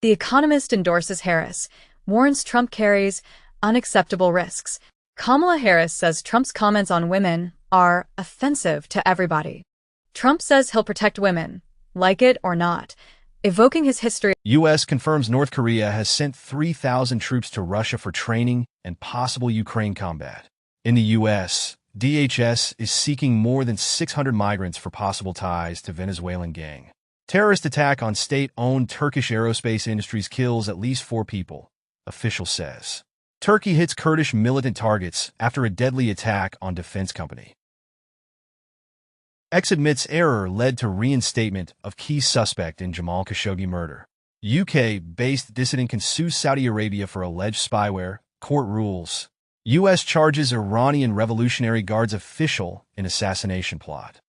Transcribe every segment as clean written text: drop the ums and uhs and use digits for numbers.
The Economist endorses Harris, warns Trump carries unacceptable risks. Kamala Harris says Trump's comments on women are offensive to everybody. Trump says he'll protect women, like it or not, evoking his history. U.S. confirms North Korea has sent 3,000 troops to Russia for training and possible Ukraine combat. In the U.S., DHS is seeking more than 600 migrants for possible ties to Venezuelan gang. Terrorist attack on state-owned Turkish aerospace industries kills at least 4 people, official says. Turkey hits Kurdish militant targets after a deadly attack on defense company. X admits error led to reinstatement of key suspect in Jamal Khashoggi murder. UK-based dissident can sue Saudi Arabia for alleged spyware, court rules. U.S. charges Iranian Revolutionary Guards official in assassination plot.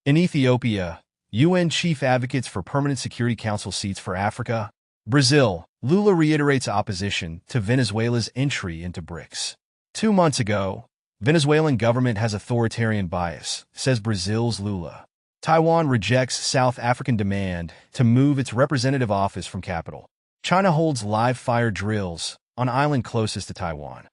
In Ethiopia, UN chief advocates for permanent Security Council seats for Africa. Brazil, Lula reiterates opposition to Venezuela's entry into BRICS. 2 months ago, Venezuelan government has authoritarian bias, says Brazil's Lula. Taiwan rejects South African demand to move its representative office from capital. China holds live fire drills on island closest to Taiwan.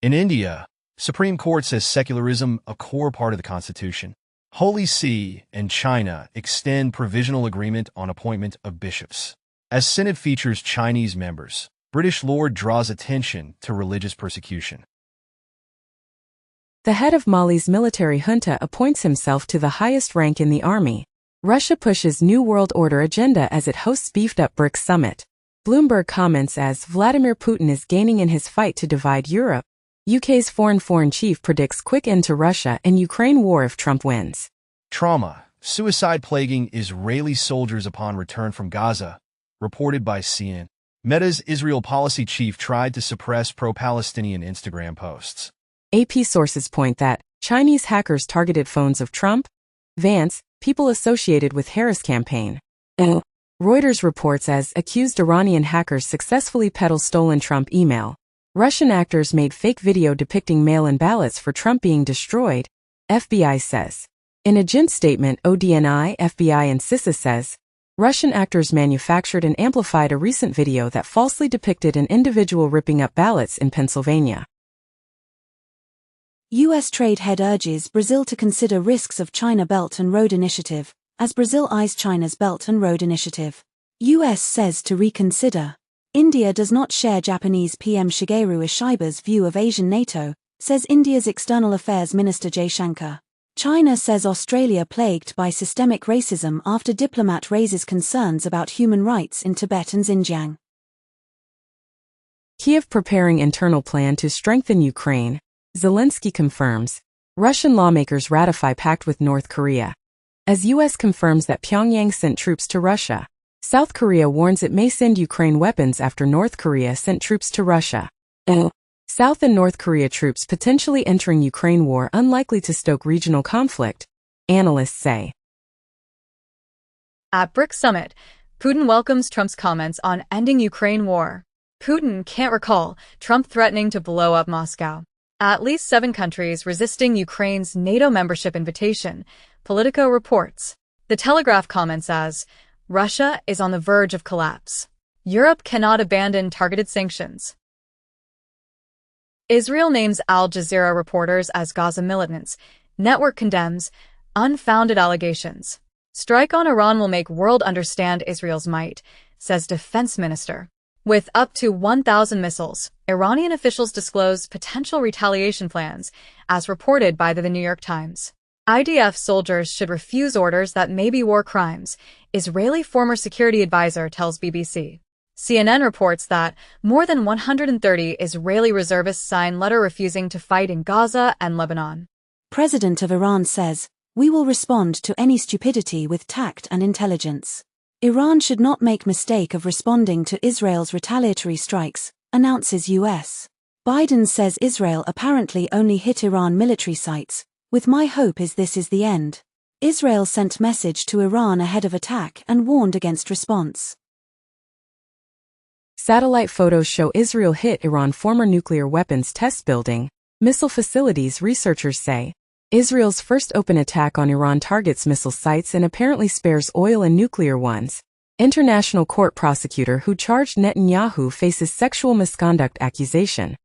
In India, Supreme Court says secularism a core part of the Constitution. Holy See and China extend provisional agreement on appointment of bishops. As Synod features Chinese members, British Lord draws attention to religious persecution. The head of Mali's military junta appoints himself to the highest rank in the army. Russia pushes New World Order agenda as it hosts beefed-up BRICS summit. Bloomberg comments as Vladimir Putin is gaining in his fight to divide Europe. UK's foreign chief predicts quick end to Russia and Ukraine war if Trump wins. Trauma, suicide plaguing Israeli soldiers upon return from Gaza, reported by CNN. Meta's Israel policy chief tried to suppress pro-Palestinian Instagram posts. AP sources point that Chinese hackers targeted phones of Trump, Vance, people associated with Harris campaign. Reuters reports as accused Iranian hackers successfully peddle stolen Trump email. Russian actors made fake video depicting mail-in ballots for Trump being destroyed, FBI says. In a joint statement, ODNI, FBI and CISA says, Russian actors manufactured and amplified a recent video that falsely depicted an individual ripping up ballots in Pennsylvania. U.S. trade head urges Brazil to consider risks of China Belt and Road Initiative, as Brazil eyes China's Belt and Road Initiative. U.S. says to reconsider. India does not share Japanese PM Shigeru Ishiba's view of Asian NATO, says India's External Affairs Minister Jaishankar. China says Australia plagued by systemic racism after diplomat raises concerns about human rights in Tibet and Xinjiang. Kyiv preparing internal plan to strengthen Ukraine. Zelensky confirms. Russian lawmakers ratify pact with North Korea. As U.S. confirms that Pyongyang sent troops to Russia. South Korea warns it may send Ukraine weapons after North Korea sent troops to Russia. South and North Korea troops potentially entering Ukraine war unlikely to stoke regional conflict, analysts say. At BRICS summit, Putin welcomes Trump's comments on ending Ukraine war. Putin can't recall Trump threatening to blow up Moscow. At least 7 countries resisting Ukraine's NATO membership invitation, Politico reports. The Telegraph comments as, Russia is on the verge of collapse. Europe cannot abandon targeted sanctions. Israel names Al Jazeera reporters as Gaza militants. Network condemns unfounded allegations. Strike on Iran will make world understand Israel's might, says Defense Minister. With up to 1,000 missiles, Iranian officials disclose potential retaliation plans, as reported by the New York Times. IDF soldiers should refuse orders that may be war crimes, Israeli former security advisor tells BBC. CNN reports that more than 130 Israeli reservists signed letter refusing to fight in Gaza and Lebanon. President of Iran says, we will respond to any stupidity with tact and intelligence. Iran should not make mistake of responding to Israel's retaliatory strikes, announces US. Biden says Israel apparently only hit Iran military sites. With my hope is this is the end. Israel sent message to Iran ahead of attack and warned against response. Satellite photos show Israel hit Iran former nuclear weapons test building, missile facilities researchers say. Israel's first open attack on Iran targets missile sites and apparently spares oil and nuclear ones. International court prosecutor who charged Netanyahu faces sexual misconduct accusation.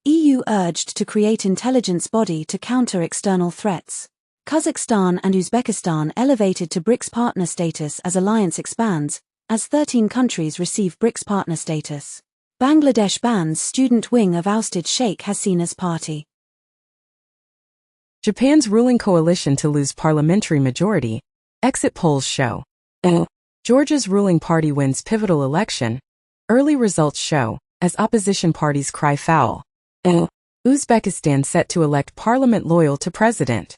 EU urged to create intelligence body to counter external threats. Kazakhstan and Uzbekistan elevated to BRICS partner status as alliance expands, as 13 countries receive BRICS partner status. Bangladesh bans student wing of ousted Sheikh Hasina's party. Japan's ruling coalition to lose parliamentary majority. Exit polls show. Georgia's ruling party wins pivotal election. Early results show, as opposition parties cry foul. Uzbekistan set to elect parliament loyal to president.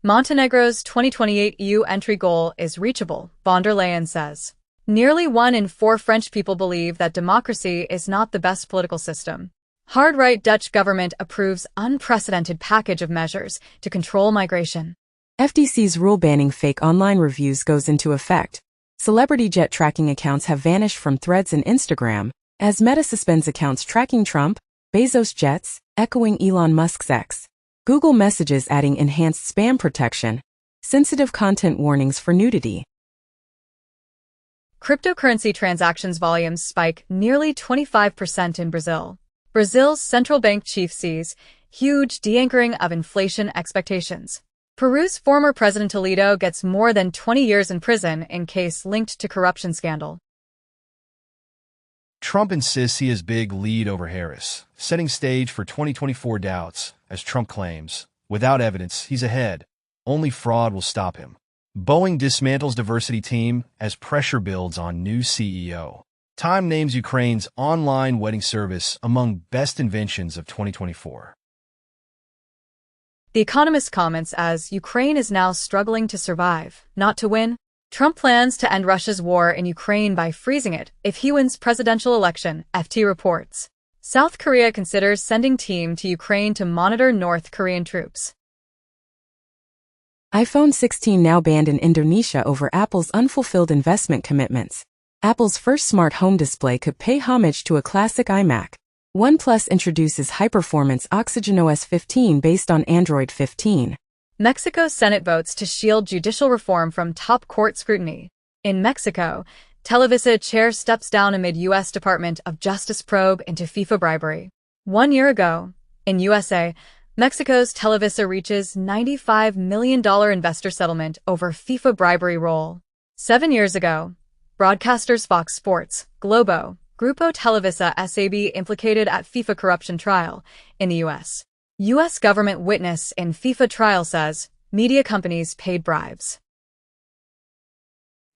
Montenegro's 2028 EU entry goal is reachable, von der Leyen says. Nearly 1 in 4 French people believe that democracy is not the best political system. Hard-right Dutch government approves unprecedented package of measures to control migration. FTC's rule banning fake online reviews goes into effect. Celebrity jet tracking accounts have vanished from Threads and Instagram, as Meta suspends accounts tracking Trump, Bezos jets, echoing Elon Musk's X. Google Messages adding enhanced spam protection. Sensitive content warnings for nudity. Cryptocurrency transactions volumes spike nearly 25% in Brazil. Brazil's central bank chief sees huge de-anchoring of inflation expectations. Peru's former President Toledo gets more than 20 years in prison in case linked to corruption scandal. Trump insists he has big lead over Harris, setting stage for 2024 doubts, as Trump claims. Without evidence, he's ahead. Only fraud will stop him. Boeing dismantles diversity team as pressure builds on new CEO. Time names Ukraine's online wedding service among best inventions of 2024. The Economist comments as Ukraine is now struggling to survive, not to win. Trump plans to end Russia's war in Ukraine by freezing it if he wins presidential election, FT reports. South Korea considers sending team to Ukraine to monitor North Korean troops. iPhone 16 now banned in Indonesia over Apple's unfulfilled investment commitments. Apple's first smart home display could pay homage to a classic iMac. OnePlus introduces high-performance OxygenOS 15 based on Android 15. Mexico's Senate votes to shield judicial reform from top court scrutiny. In Mexico, Televisa chair steps down amid U.S. Department of Justice probe into FIFA bribery. 1 year ago, in USA, Mexico's Televisa reaches $95 million investor settlement over FIFA bribery roll. 7 years ago, broadcasters Fox Sports, Globo, Grupo Televisa SAB implicated at FIFA corruption trial in the U.S. U.S. government witness in FIFA trial says media companies paid bribes.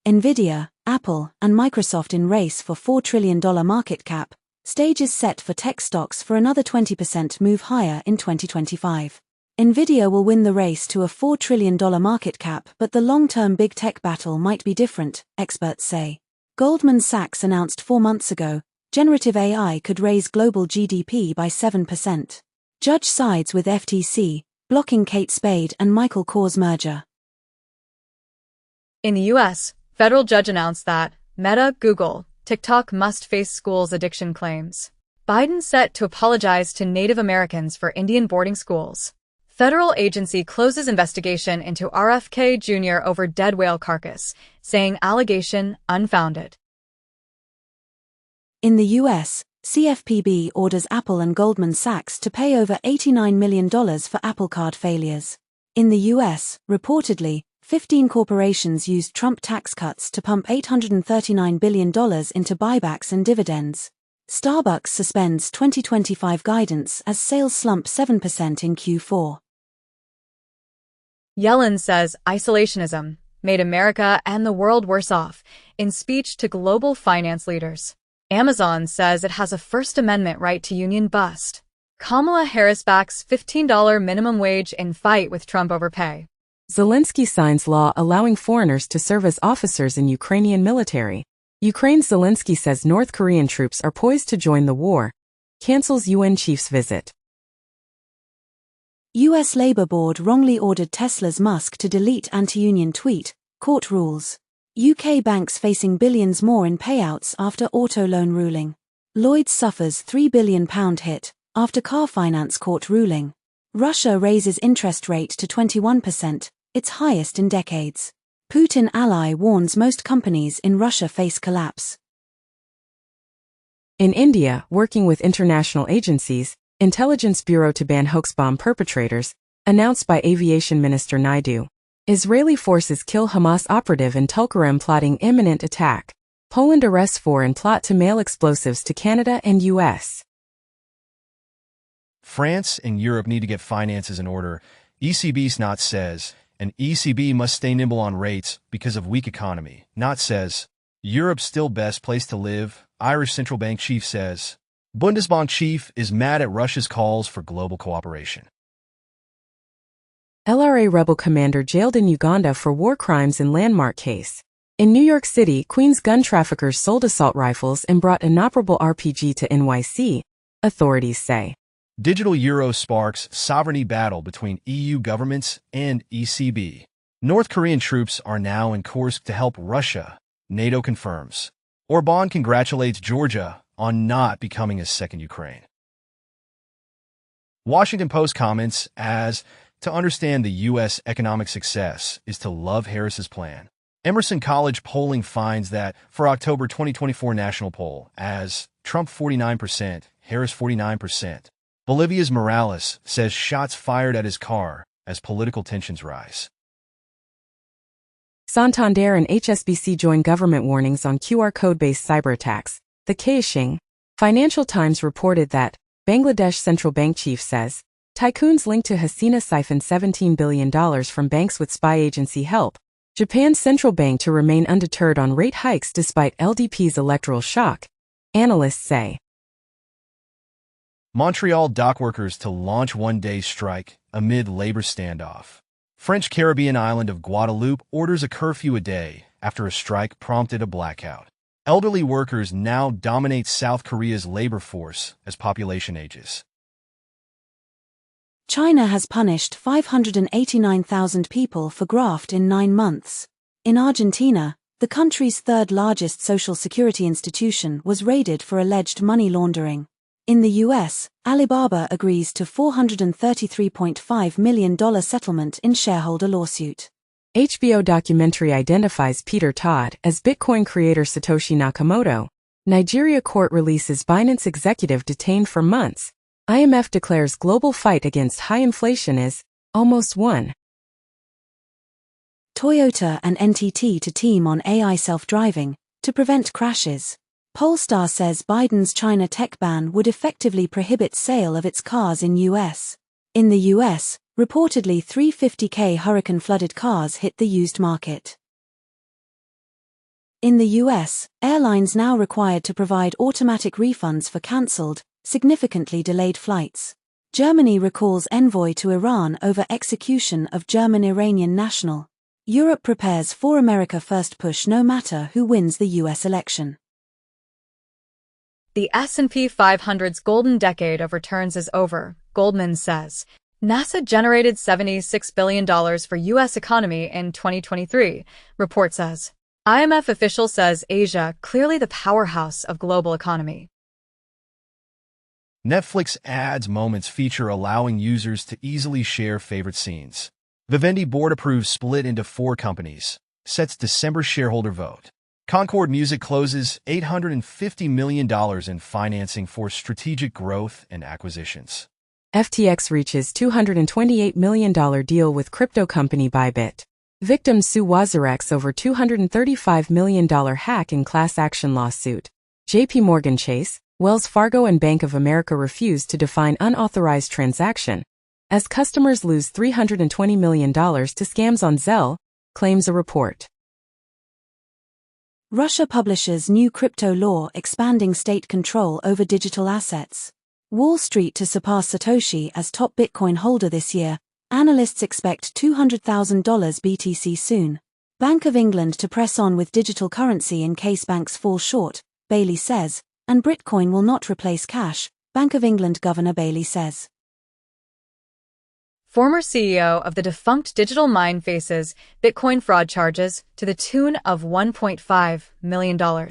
Nvidia, Apple, and Microsoft in race for $4 trillion market cap. Stage is set for tech stocks for another 20% move higher in 2025. Nvidia will win the race to a $4 trillion market cap, but the long-term big tech battle might be different, experts say. Goldman Sachs announced 4 months ago, generative AI could raise global GDP by 7%. Judge sides with FTC, blocking Kate Spade and Michael Kors merger. In the U.S., federal judge announced that Meta, Google, TikTok must face schools addiction claims. Biden set to apologize to Native Americans for Indian boarding schools. Federal agency closes investigation into RFK Jr. over dead whale carcass, saying allegation unfounded. In the U.S., CFPB orders Apple and Goldman Sachs to pay over $89 million for Apple Card failures. In the U.S., reportedly, 15 corporations used Trump tax cuts to pump $839 billion into buybacks and dividends. Starbucks suspends 2025 guidance as sales slump 7% in Q4. Yellen says isolationism made America and the world worse off in speech to global finance leaders. Amazon says it has a First Amendment right to union bust. Kamala Harris backs $15 minimum wage in fight with Trump over pay. Zelensky signs law allowing foreigners to serve as officers in Ukrainian military. Ukraine's Zelensky says North Korean troops are poised to join the war. Cancels UN chief's visit. U.S. Labor Board wrongly ordered Tesla's Musk to delete anti-union tweet, court rules. UK banks facing billions more in payouts after auto loan ruling. Lloyds suffers £3 billion hit after car finance court ruling. Russia raises interest rate to 21%, its highest in decades. Putin ally warns most companies in Russia face collapse. In India, working with international agencies, Intelligence Bureau to ban hoax bomb perpetrators, announced by Aviation Minister Naidu. Israeli forces kill Hamas operative in Tulkarem plotting imminent attack. Poland arrests 4 in plot to mail explosives to Canada and U.S. France and Europe need to get finances in order, ECB's not says, and ECB must stay nimble on rates because of weak economy. Not says, Europe's still best place to live, Irish central bank chief says. Bundesbank chief is mad at Russia's calls for global cooperation. LRA rebel commander jailed in Uganda for war crimes in landmark case. In New York City, Queens gun traffickers sold assault rifles and brought inoperable RPG to NYC, authorities say. Digital euro sparks sovereignty battle between EU governments and ECB. North Korean troops are now in Kursk to help Russia, NATO confirms. Orbán congratulates Georgia on not becoming a second Ukraine. Washington Post comments as, to understand the U.S. economic success is to love Harris's plan. Emerson College polling finds that for October 2024 national poll, as Trump 49%, Harris 49%. Bolivia's Morales says shots fired at his car as political tensions rise. Santander and HSBC join government warnings on QR code-based cyber attacks. The Kaixing Financial Times reported that Bangladesh central bank chief says tycoons linked to Hasina siphoned $17 billion from banks with spy agency help. Japan's central bank to remain undeterred on rate hikes despite LDP's electoral shock, analysts say. Montreal dockworkers to launch one-day strike amid labor standoff. French Caribbean island of Guadeloupe orders a curfew a day after a strike prompted a blackout. Elderly workers now dominate South Korea's labor force as population ages. China has punished 589,000 people for graft in 9 months. In Argentina, the country's third-largest social security institution was raided for alleged money laundering. In the U.S., Alibaba agrees to $433.5 million settlement in shareholder lawsuit. HBO documentary identifies Peter Todd as Bitcoin creator Satoshi Nakamoto. Nigeria court releases Binance executive detained for months. IMF declares global fight against high inflation is almost won. Toyota and NTT to team on AI self-driving to prevent crashes. Polestar says Biden's China tech ban would effectively prohibit sale of its cars in U.S. In the U.S., reportedly 350K hurricane-flooded cars hit the used market. In the U.S., airlines now required to provide automatic refunds for cancelled, significantly delayed flights. Germany recalls envoy to Iran over execution of German-Iranian national. Europe prepares for America first push no matter who wins the U.S. election. The S&P 500's golden decade of returns is over, Goldman says. NASA generated $76 billion for U.S. economy in 2023, report says. IMF official says Asia clearly the powerhouse of global economy. Netflix Ads Moments feature allowing users to easily share favorite scenes. Vivendi board approves split into 4 companies. Sets December shareholder vote. Concord Music closes $850 million in financing for strategic growth and acquisitions. FTX reaches $228 million deal with crypto company Bybit. Victims sue Wazarex over $235 million hack in class action lawsuit. JP Morgan Chase, Wells Fargo and Bank of America refuse to define unauthorized transaction, as customers lose $320 million to scams on Zelle, claims a report. Russia publishes new crypto law expanding state control over digital assets. Wall Street to surpass Satoshi as top Bitcoin holder this year. Analysts expect $200,000 BTC soon. Bank of England to press on with digital currency in case banks fall short, Bailey says, and Bitcoin will not replace cash, Bank of England Governor Bailey says. Former CEO of the defunct digital mine faces Bitcoin fraud charges to the tune of $1.5 million.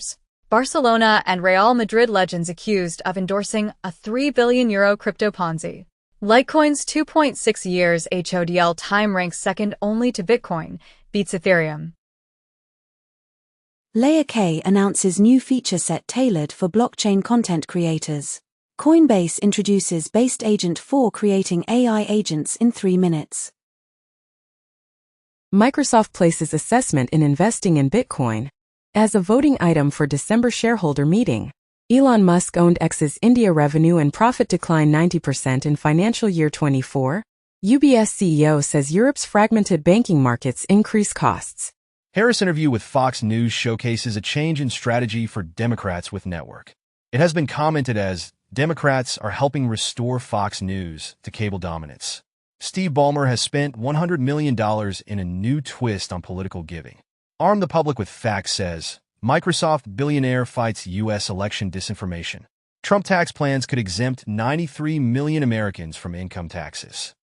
Barcelona and Real Madrid legends accused of endorsing a €3 billion crypto Ponzi. Litecoin's 2.6 years HODL time ranks second only to Bitcoin, beats Ethereum. Layer K announces new feature set tailored for blockchain content creators. Coinbase introduces Based Agent for creating AI agents in 3 minutes. Microsoft places assessment in investing in Bitcoin as a voting item for December shareholder meeting. Elon Musk owned X's India revenue and profit declined 90% in financial year 24. UBS CEO says Europe's fragmented banking markets increase costs. Harris interview with Fox News showcases a change in strategy for Democrats with network. It has been commented as Democrats are helping restore Fox News to cable dominance. Steve Ballmer has spent $100 million in a new twist on political giving. Arm the Public with Facts says, Microsoft billionaire fights U.S. election disinformation. Trump tax plans could exempt 93 million Americans from income taxes.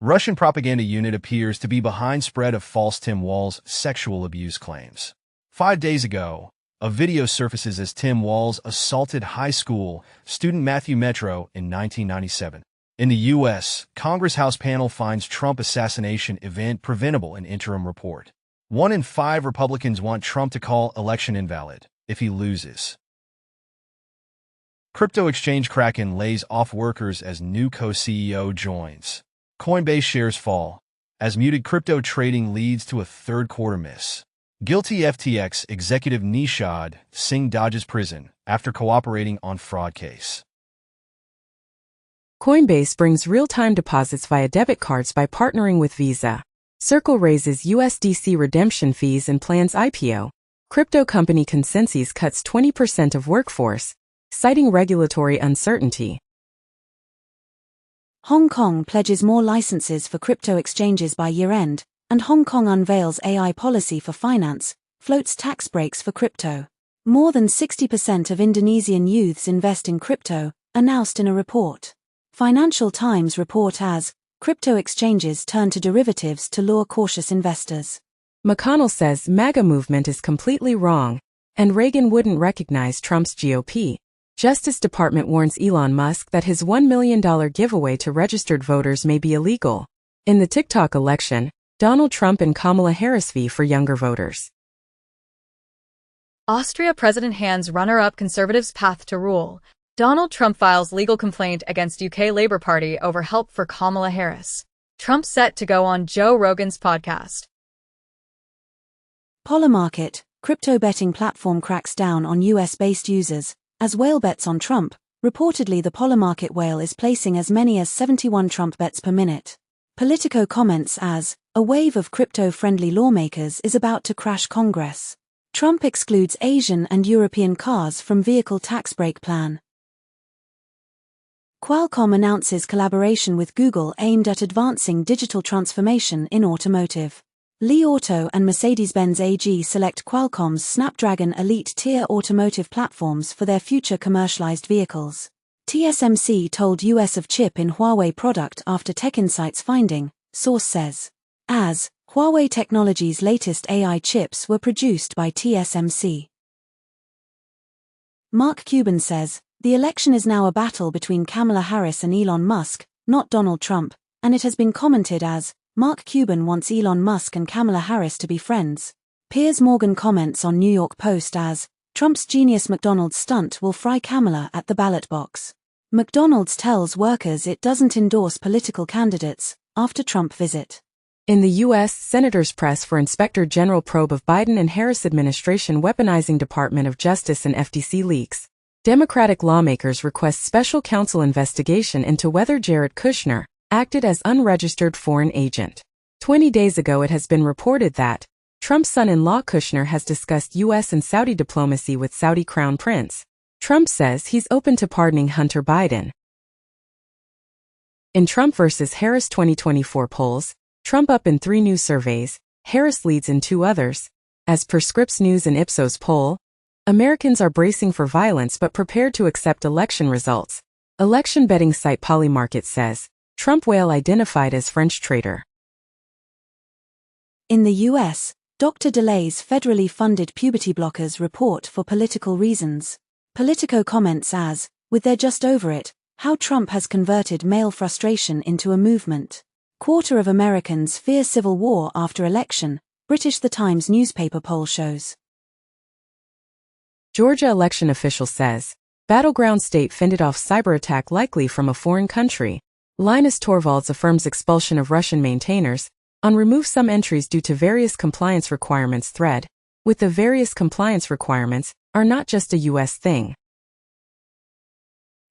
Russian propaganda unit appears to be behind spread of false Tim Walz sexual abuse claims. 5 days ago, a video surfaces as Tim Walz assaulted high school student Matthew Metro in 1997. In the U.S., Congress House panel finds Trump assassination event preventable in interim report. 1 in 5 Republicans want Trump to call election invalid if he loses. Crypto exchange Kraken lays off workers as new co-CEO joins. Coinbase shares fall as muted crypto trading leads to a third quarter miss. Guilty FTX executive Nishad Singh dodges prison after cooperating on fraud case. Coinbase brings real-time deposits via debit cards by partnering with Visa. Circle raises USDC redemption fees and plans IPO. Crypto company Consensus cuts 20% of workforce, citing regulatory uncertainty. Hong Kong pledges more licenses for crypto exchanges by year-end, and Hong Kong unveils AI policy for finance, floats tax breaks for crypto. More than 60% of Indonesian youths invest in crypto, announced in a report. Financial Times report as crypto exchanges turn to derivatives to lure cautious investors. McConnell says MAGA movement is completely wrong, and Reagan wouldn't recognize Trump's GOP. Justice Department warns Elon Musk that his $1 million giveaway to registered voters may be illegal. In the TikTok election, Donald Trump and Kamala Harris v. for younger voters. Austria president hands runner-up Conservatives' path to rule. Donald Trump files legal complaint against UK Labour Party over help for Kamala Harris. Trump set to go on Joe Rogan's podcast. Polymarket, crypto betting platform cracks down on US-based users, as whale bets on Trump. Reportedly the Polymarket whale is placing as many as 71 Trump bets per minute. Politico comments as, a wave of crypto-friendly lawmakers is about to crash Congress. Trump excludes Asian and European cars from vehicle tax break plan. Qualcomm announces collaboration with Google aimed at advancing digital transformation in automotive. Li Auto and Mercedes-Benz AG select Qualcomm's Snapdragon Elite tier automotive platforms for their future commercialized vehicles. TSMC told US of chip in Huawei product after TechInsights finding, source says. As Huawei Technologies' latest AI chips were produced by TSMC. Mark Cuban says, the election is now a battle between Kamala Harris and Elon Musk, not Donald Trump, and it has been commented as, Mark Cuban wants Elon Musk and Kamala Harris to be friends. Piers Morgan comments on New York Post as, Trump's genius McDonald's stunt will fry Kamala at the ballot box. McDonald's tells workers it doesn't endorse political candidates after Trump visit. In the U.S., senators press for Inspector General probe of Biden and Harris administration weaponizing Department of Justice and FTC leaks. Democratic lawmakers request special counsel investigation into whether Jared Kushner acted as unregistered foreign agent. 20 days ago it has been reported that Trump's son-in-law Kushner has discussed U.S. and Saudi diplomacy with Saudi Crown Prince. Trump says he's open to pardoning Hunter Biden. In Trump versus Harris 2024 polls, Trump up in 3 new surveys, Harris leads in 2 others. As per Scripps News and Ipsos poll, Americans are bracing for violence but prepared to accept election results. Election betting site Polymarket says, Trump whale identified as French traitor. In the U.S., Doctor delays federally funded puberty blockers report for political reasons. Politico comments as, with their just over it, how Trump has converted male frustration into a movement. Quarter of Americans fear civil war after election, British The Times newspaper poll shows. Georgia election official says, battleground state fended off cyber attack likely from a foreign country. Linus Torvalds affirms expulsion of Russian maintainers, on remove some entries due to various compliance requirements thread, with the various compliance requirements, are not just a U.S. thing.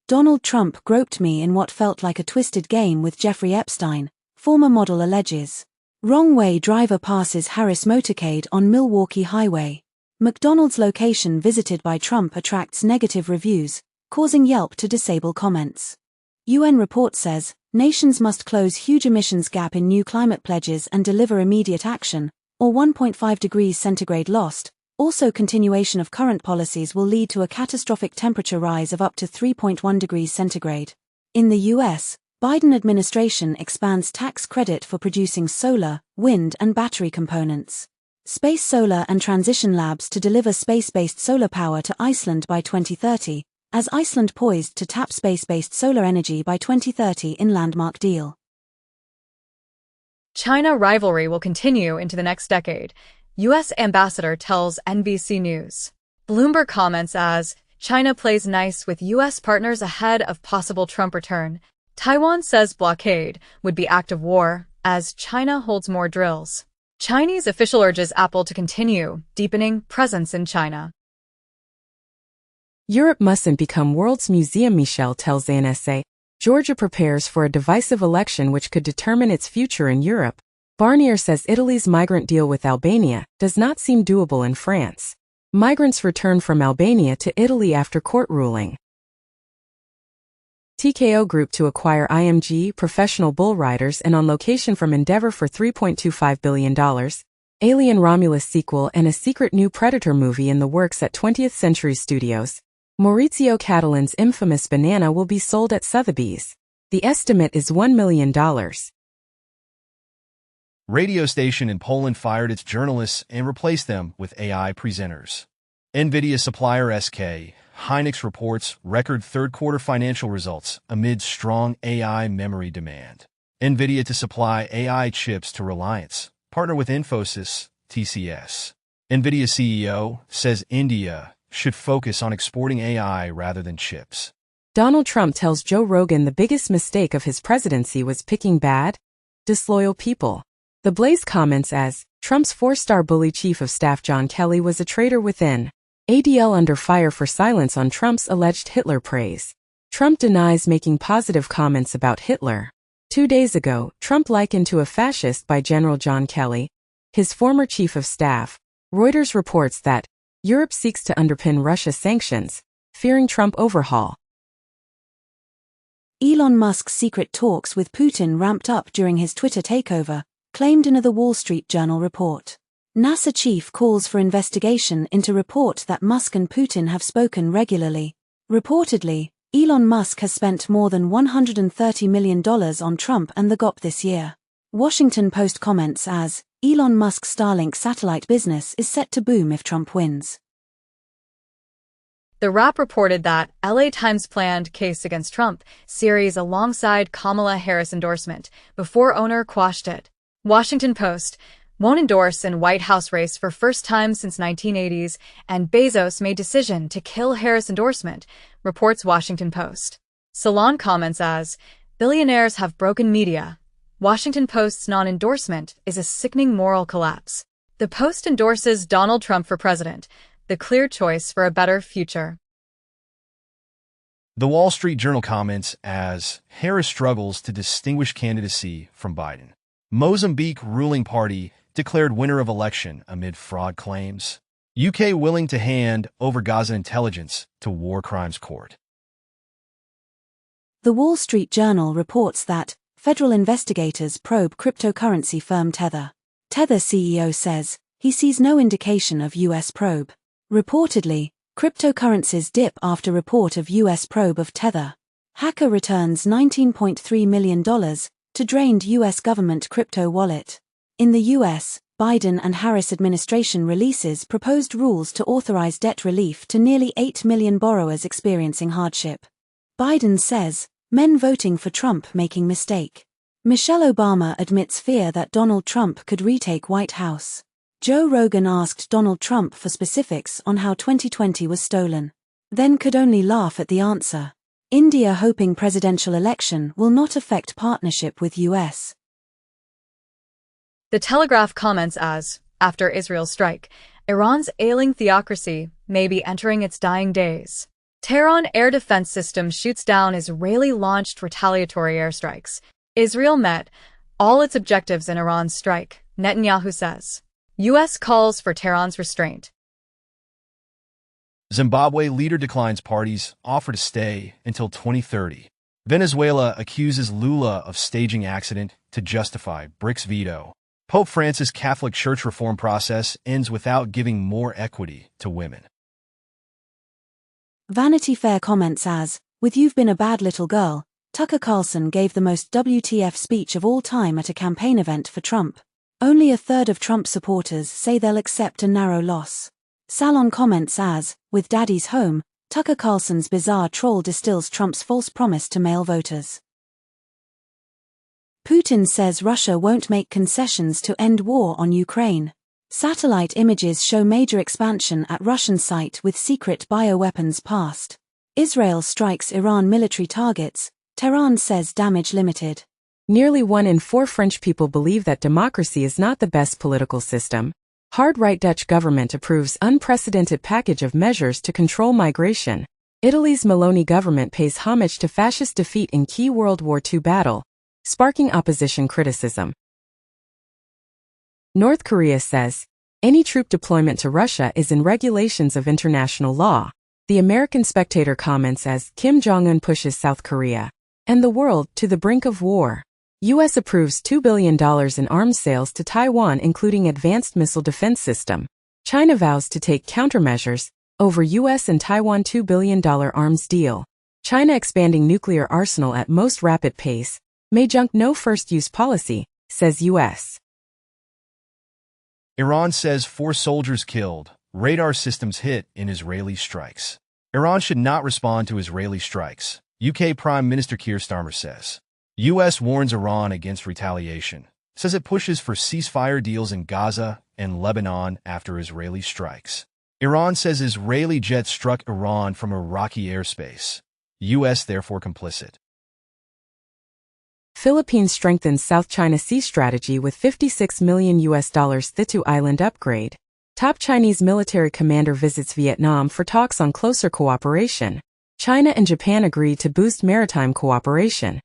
Donald Trump groped me in what felt like a twisted game with Jeffrey Epstein, former model alleges. Wrong way driver passes Harris motorcade on Milwaukee Highway. McDonald's location visited by Trump attracts negative reviews, causing Yelp to disable comments. UN report says, nations must close huge emissions gap in new climate pledges and deliver immediate action, or 1.5 degrees centigrade lost. Also, continuation of current policies will lead to a catastrophic temperature rise of up to 3.1 degrees centigrade. In the US, Biden administration expands tax credit for producing solar, wind and battery components. Space Solar and Transition Labs to deliver space-based solar power to Iceland by 2030, as Iceland poised to tap space-based solar energy by 2030 in landmark deal. China rivalry will continue into the next decade, U.S. ambassador tells NBC News. Bloomberg comments as, China plays nice with U.S. partners ahead of possible Trump return. Taiwan says blockade would be act of war, as China holds more drills. Chinese official urges Apple to continue deepening presence in China. Europe mustn't become world's museum, Michel tells ANSA. Georgia prepares for a divisive election which could determine its future in Europe. Barnier says Italy's migrant deal with Albania does not seem doable in France. Migrants return from Albania to Italy after court ruling. TKO Group to acquire IMG Professional Bull Riders and on location from Endeavor for $3.25 billion. Alien Romulus sequel and a secret new Predator movie in the works at 20th Century Studios. Maurizio Catalan's infamous banana will be sold at Sotheby's. The estimate is $1 million. Radio station in Poland fired its journalists and replaced them with AI presenters. NVIDIA supplier SK Hynix reports record third-quarter financial results amid strong AI memory demand. NVIDIA to supply AI chips to Reliance, partner with Infosys, TCS. NVIDIA CEO says India should focus on exporting AI rather than chips. Donald Trump tells Joe Rogan the biggest mistake of his presidency was picking bad, disloyal people. The Blaze comments as, Trump's four-star bully chief of staff John Kelly was a traitor within. ADL under fire for silence on Trump's alleged Hitler praise. Trump denies making positive comments about Hitler. 2 days ago, Trump likened to a fascist by General John Kelly, his former chief of staff. Reuters reports that Europe seeks to underpin Russia's sanctions, fearing Trump overhaul. Elon Musk's secret talks with Putin ramped up during his Twitter takeover, claimed in a The Wall Street Journal report. NASA chief calls for investigation into report that Musk and Putin have spoken regularly. Reportedly, Elon Musk has spent more than $130 million on Trump and the GOP this year. Washington Post comments as, Elon Musk's Starlink satellite business is set to boom if Trump wins. The Wrap reported that LA Times planned case against Trump series alongside Kamala Harris endorsement before owner quashed it. Washington Post won't endorse in White House race for first time since 1980s, and Bezos made decision to kill Harris endorsement, reports Washington Post. Salon comments as, billionaires have broken media. Washington Post's non-endorsement is a sickening moral collapse. The Post endorses Donald Trump for president, the clear choice for a better future. The Wall Street Journal comments as, Harris struggles to distinguish candidacy from Biden. Mozambique ruling party declared winner of election amid fraud claims. UK willing to hand over Gaza intelligence to War Crimes Court. The Wall Street Journal reports that federal investigators probe cryptocurrency firm Tether. Tether CEO says he sees no indication of U.S. probe. Reportedly, cryptocurrencies dip after report of U.S. probe of Tether. Hacker returns $19.3 million to drained U.S. government crypto wallet. In the U.S., Biden and Harris administration releases proposed rules to authorize debt relief to nearly 8 million borrowers experiencing hardship. Biden says, men voting for Trump making mistake. Michelle Obama admits fear that Donald Trump could retake White House. Joe Rogan asked Donald Trump for specifics on how 2020 was stolen. Then could only laugh at the answer. India hoping presidential election will not affect partnership with US. The Telegraph comments as, after Israel's strike, Iran's ailing theocracy may be entering its dying days. Tehran air defense system shoots down Israeli-launched retaliatory airstrikes. Israel met all its objectives in Iran's strike, Netanyahu says. U.S. calls for Tehran's restraint. Zimbabwe leader declines party's offer to stay until 2030. Venezuela accuses Lula of staging accident to justify BRICS veto. Pope Francis' Catholic Church reform process ends without giving more equity to women. Vanity Fair comments as, with "You've been a bad little girl," Tucker Carlson gave the most WTF speech of all time at a campaign event for Trump. Only a third of Trump supporters say they'll accept a narrow loss. Salon comments as, with Daddy's home, Tucker Carlson's bizarre troll distills Trump's false promise to male voters. Putin says Russia won't make concessions to end war on Ukraine. Satellite images show major expansion at Russian site with secret bioweapons passed. Israel strikes Iran military targets, Tehran says damage limited. Nearly 1 in 4 French people believe that democracy is not the best political system. Hard-right Dutch government approves unprecedented package of measures to control migration. Italy's Meloni government pays homage to fascist defeat in key World War II battle, sparking opposition criticism. North Korea says, any troop deployment to Russia is in regulations of international law. The American Spectator comments as Kim Jong-un pushes South Korea and the world to the brink of war. U.S. approves $2 billion in arms sales to Taiwan, including advanced missile defense system. China vows to take countermeasures over U.S. and Taiwan $2 billion arms deal. China expanding nuclear arsenal at most rapid pace. May junk no first-use policy, says U.S. Iran says 4 soldiers killed, radar systems hit in Israeli strikes. Iran should not respond to Israeli strikes, UK Prime Minister Keir Starmer says. U.S. warns Iran against retaliation, says it pushes for ceasefire deals in Gaza and Lebanon after Israeli strikes. Iran says Israeli jets struck Iran from Iraqi airspace. U.S. therefore complicit. Philippines strengthens South China Sea strategy with $56 million Thitu Island upgrade. Top Chinese military commander visits Vietnam for talks on closer cooperation. China and Japan agree to boost maritime cooperation.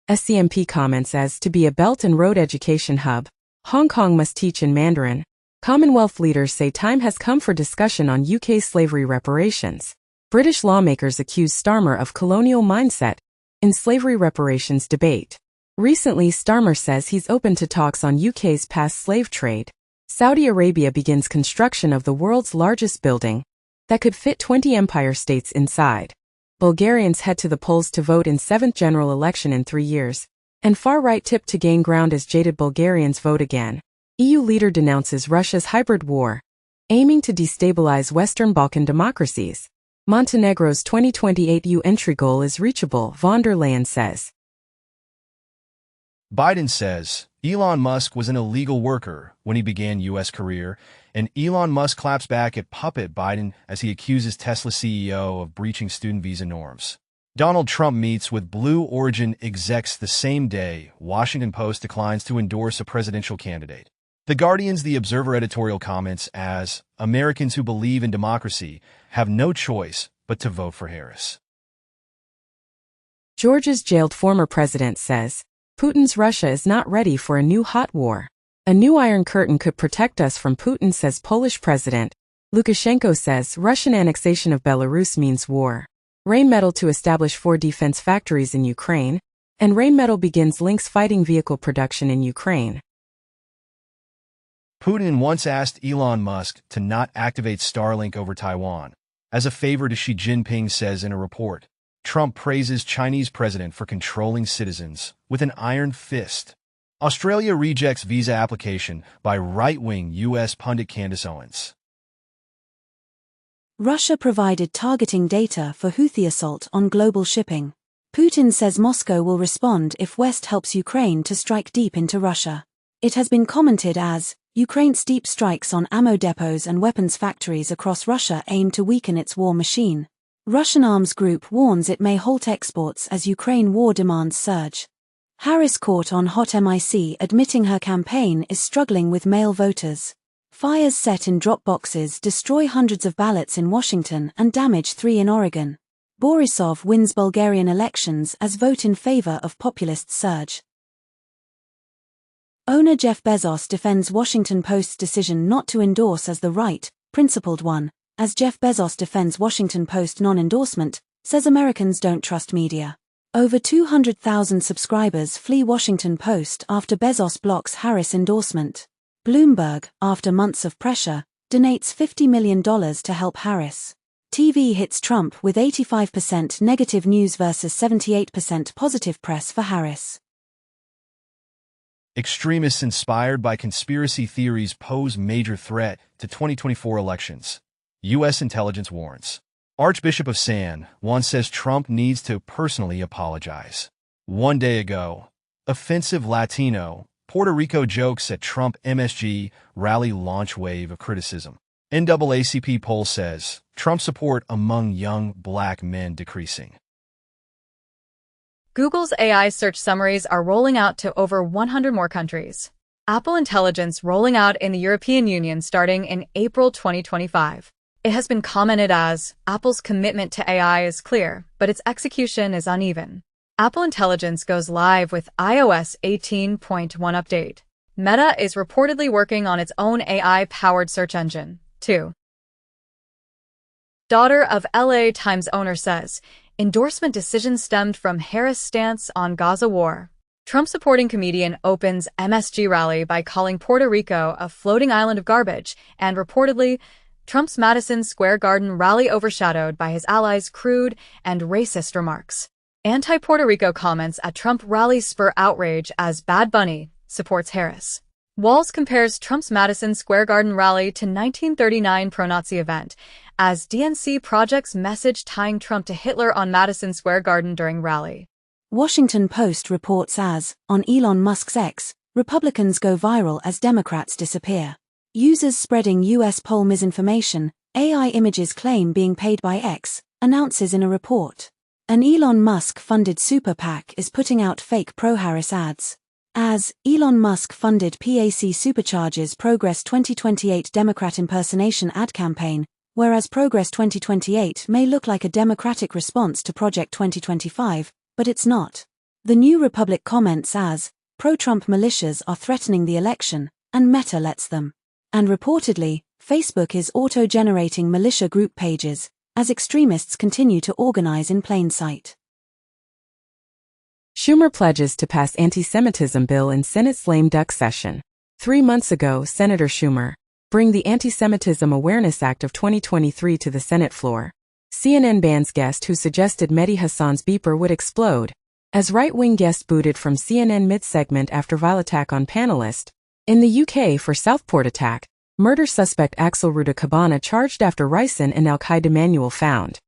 SCMP comments as to be a Belt and Road education hub, Hong Kong must teach in Mandarin. Commonwealth leaders say time has come for discussion on UK slavery reparations. British lawmakers accuse Starmer of colonial mindset in slavery reparations debate. Recently, Starmer says he's open to talks on UK's past slave trade. Saudi Arabia begins construction of the world's largest building that could fit 20 empire states inside. Bulgarians head to the polls to vote in 7th general election in 3 years, and far-right tip to gain ground as jaded Bulgarians vote again. EU leader denounces Russia's hybrid war, aiming to destabilize Western Balkan democracies. Montenegro's 2028 EU entry goal is reachable, von der Leyen says. Biden says Elon Musk was an illegal worker when he began U.S. career, and Elon Musk claps back at puppet Biden as he accuses Tesla CEO of breaching student visa norms. Donald Trump meets with Blue Origin execs the same day. Washington Post declines to endorse a presidential candidate. The Guardian's The Observer editorial comments as Americans who believe in democracy have no choice but to vote for Harris. Georgia's jailed former president says, Putin's Russia is not ready for a new hot war. A new Iron Curtain could protect us from Putin, says Polish President. Lukashenko says Russian annexation of Belarus means war. Rheinmetall to establish 4 defense factories in Ukraine, and Rheinmetall begins Lynx fighting vehicle production in Ukraine. Putin once asked Elon Musk to not activate Starlink over Taiwan, as a favor to Xi Jinping, says in a report. Trump praises Chinese president for controlling citizens with an iron fist. Australia rejects visa application by right-wing U.S. pundit Candace Owens. Russia provided targeting data for Houthi assault on global shipping. Putin says Moscow will respond if West helps Ukraine to strike deep into Russia. It has been commented as, Ukraine's deep strikes on ammo depots and weapons factories across Russia aim to weaken its war machine. Russian arms group warns it may halt exports as Ukraine war demands surge. Harris caught on hot mic admitting her campaign is struggling with male voters. Fires set in drop boxes destroy hundreds of ballots in Washington and damage 3 in Oregon. Borisov wins Bulgarian elections as vote in favor of populists surge. Owner Jeff Bezos defends Washington Post's decision not to endorse as the right, principled one, as Jeff Bezos defends Washington Post non-endorsement, says Americans don't trust media. Over 200,000 subscribers flee Washington Post after Bezos blocks Harris endorsement. Bloomberg, after months of pressure, donates $50 million to help Harris. TV hits Trump with 85% negative news versus 78% positive press for Harris. Extremists inspired by conspiracy theories pose major threat to 2024 elections. U.S. intelligence warns. Archbishop of San Juan says Trump needs to personally apologize. 1 day ago, offensive Latino, Puerto Rico jokes at Trump MSG rally launch wave of criticism. NAACP poll says Trump support among young black men decreasing. Google's AI search summaries are rolling out to over 100 more countries. Apple Intelligence rolling out in the European Union starting in April 2025. It has been commented as, Apple's commitment to AI is clear, but its execution is uneven. Apple Intelligence goes live with iOS 18.1 update. Meta is reportedly working on its own AI-powered search engine, too. Daughter of LA Times owner says, endorsement decision stemmed from Harris' stance on Gaza war. Trump-supporting comedian opens MSG rally by calling Puerto Rico a floating island of garbage, and reportedly, Trump's Madison Square Garden rally overshadowed by his allies' crude and racist remarks. Anti-Puerto Rico comments at Trump rally spur outrage as Bad Bunny supports Harris. Walls compares Trump's Madison Square Garden rally to 1939 pro-Nazi event, as DNC projects message tying Trump to Hitler on Madison Square Garden during rally. Washington Post reports as, on Elon Musk's X, Republicans go viral as Democrats disappear. Users spreading U.S. poll misinformation, AI images claim being paid by X, announces in a report. An Elon Musk-funded super PAC is putting out fake pro-Harris ads. As Elon Musk-funded PAC supercharges Progress 2028 Democrat impersonation ad campaign, whereas Progress 2028 may look like a Democratic response to Project 2025, but it's not. The New Republic comments as, pro-Trump militias are threatening the election, and Meta lets them. And reportedly, Facebook is auto-generating militia group pages, as extremists continue to organize in plain sight. Schumer pledges to pass anti-Semitism bill in Senate's lame duck session. 3 months ago, Senator Schumer bring the Anti-Semitism Awareness Act of 2023 to the Senate floor. CNN bans guest who suggested Mehdi Hassan's beeper would explode, as right-wing guest booted from CNN mid-segment after vile attack on panelist. In the UK for Southport attack, murder suspect Axel Rudakabana charged after ricin and Al-Qaeda manual found.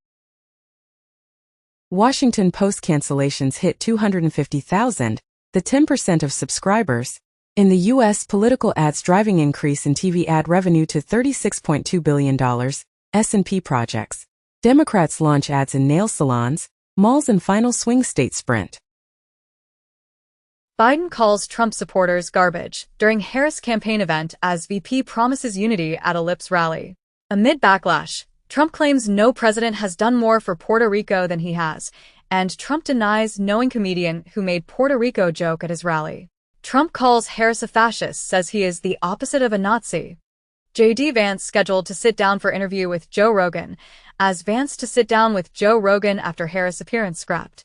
Washington Post cancellations hit 250,000, the 10% of subscribers. In the U.S., political ads driving increase in TV ad revenue to $36.2 billion, S&P projects. Democrats launch ads in nail salons, malls and final swing state sprint. Biden calls Trump supporters garbage during Harris campaign event as VP promises unity at a Lips rally. Amid backlash, Trump claims no president has done more for Puerto Rico than he has, and Trump denies knowing comedian who made Puerto Rico joke at his rally. Trump calls Harris a fascist, says he is the opposite of a Nazi. J.D. Vance scheduled to sit down for interview with Joe Rogan, as Vance to sit down with Joe Rogan after Harris appearance scrapped.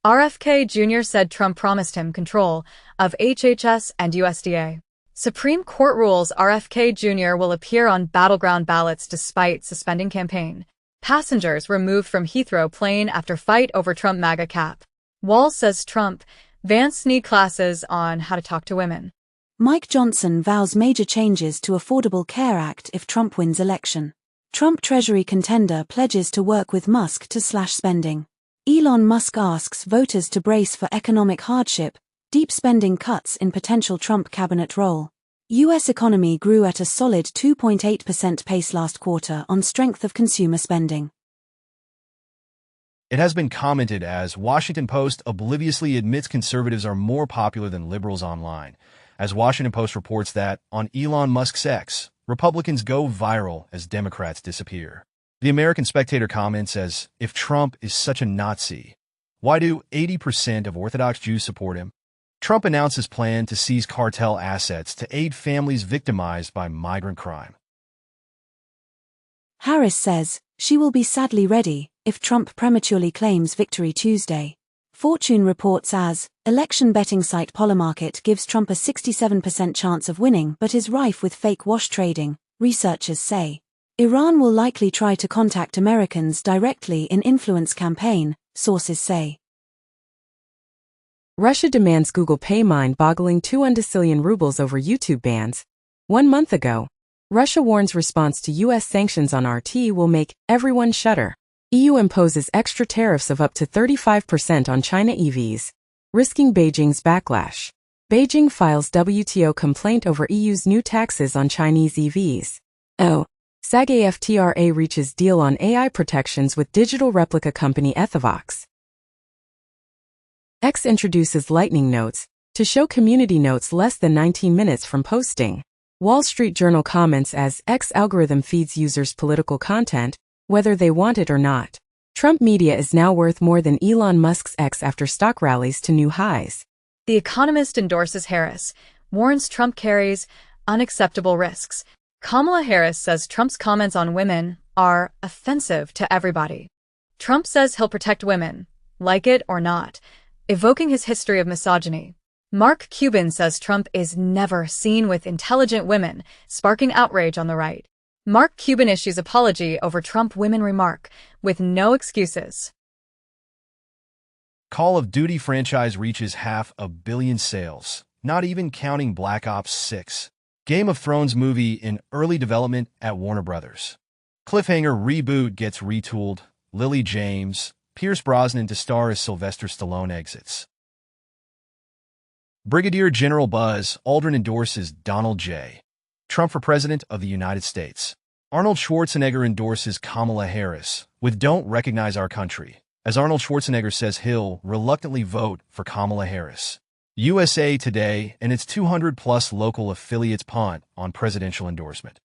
RFK Jr. said Trump promised him control of HHS and USDA. Supreme Court rules RFK Jr. will appear on battleground ballots despite suspending campaign. Passengers removed from Heathrow plane after fight over Trump MAGA cap. Walz says Trump, Vance need classes on how to talk to women. Mike Johnson vows major changes to Affordable Care Act if Trump wins election. Trump Treasury contender pledges to work with Musk to slash spending. Elon Musk asks voters to brace for economic hardship, deep spending cuts in potential Trump cabinet role. U.S. economy grew at a solid 2.8% pace last quarter on strength of consumer spending. It has been commented as Washington Post obliviously admits conservatives are more popular than liberals online, as Washington Post reports that, on Elon Musk's X, Republicans go viral as Democrats disappear. The American Spectator comments as, if Trump is such a Nazi, why do 80% of Orthodox Jews support him? Trump announced his plan to seize cartel assets to aid families victimized by migrant crime. Harris says she will be sadly ready if Trump prematurely claims victory Tuesday. Fortune reports as, election betting site Polymarket gives Trump a 67% chance of winning but is rife with fake wash trading, researchers say. Iran will likely try to contact Americans directly in influence campaign, sources say. Russia demands Google pay mind-boggling 2 undecillion rubles over YouTube bans. 1 month ago, Russia warns response to U.S. sanctions on RT will make everyone shudder. EU imposes extra tariffs of up to 35% on China EVs, risking Beijing's backlash. Beijing files WTO complaint over EU's new taxes on Chinese EVs. SAG-AFTRA reaches deal on AI protections with digital replica company Ethovox. X introduces Lightning Notes to show community notes less than 19 minutes from posting. Wall Street Journal comments as X algorithm feeds users political content, whether they want it or not. Trump media is now worth more than Elon Musk's X after stock rallies to new highs. The Economist endorses Harris, warns Trump carries unacceptable risks. Kamala Harris says Trump's comments on women are offensive to everybody. Trump says he'll protect women, like it or not, evoking his history of misogyny. Mark Cuban says Trump is never seen with intelligent women, sparking outrage on the right. Mark Cuban issues apology over Trump women remark, with no excuses. Call of Duty franchise reaches 500 million sales, not even counting Black Ops 6. Game of Thrones movie in early development at Warner Brothers. Cliffhanger reboot gets retooled. Lily James, Pierce Brosnan to star as Sylvester Stallone exits. Brigadier General Buzz Aldrin endorses Donald J. Trump for President of the United States. Arnold Schwarzenegger endorses Kamala Harris with Don't Recognize Our Country, as Arnold Schwarzenegger says he'll reluctantly vote for Kamala Harris. USA Today and its 200-plus local affiliates punt on presidential endorsement.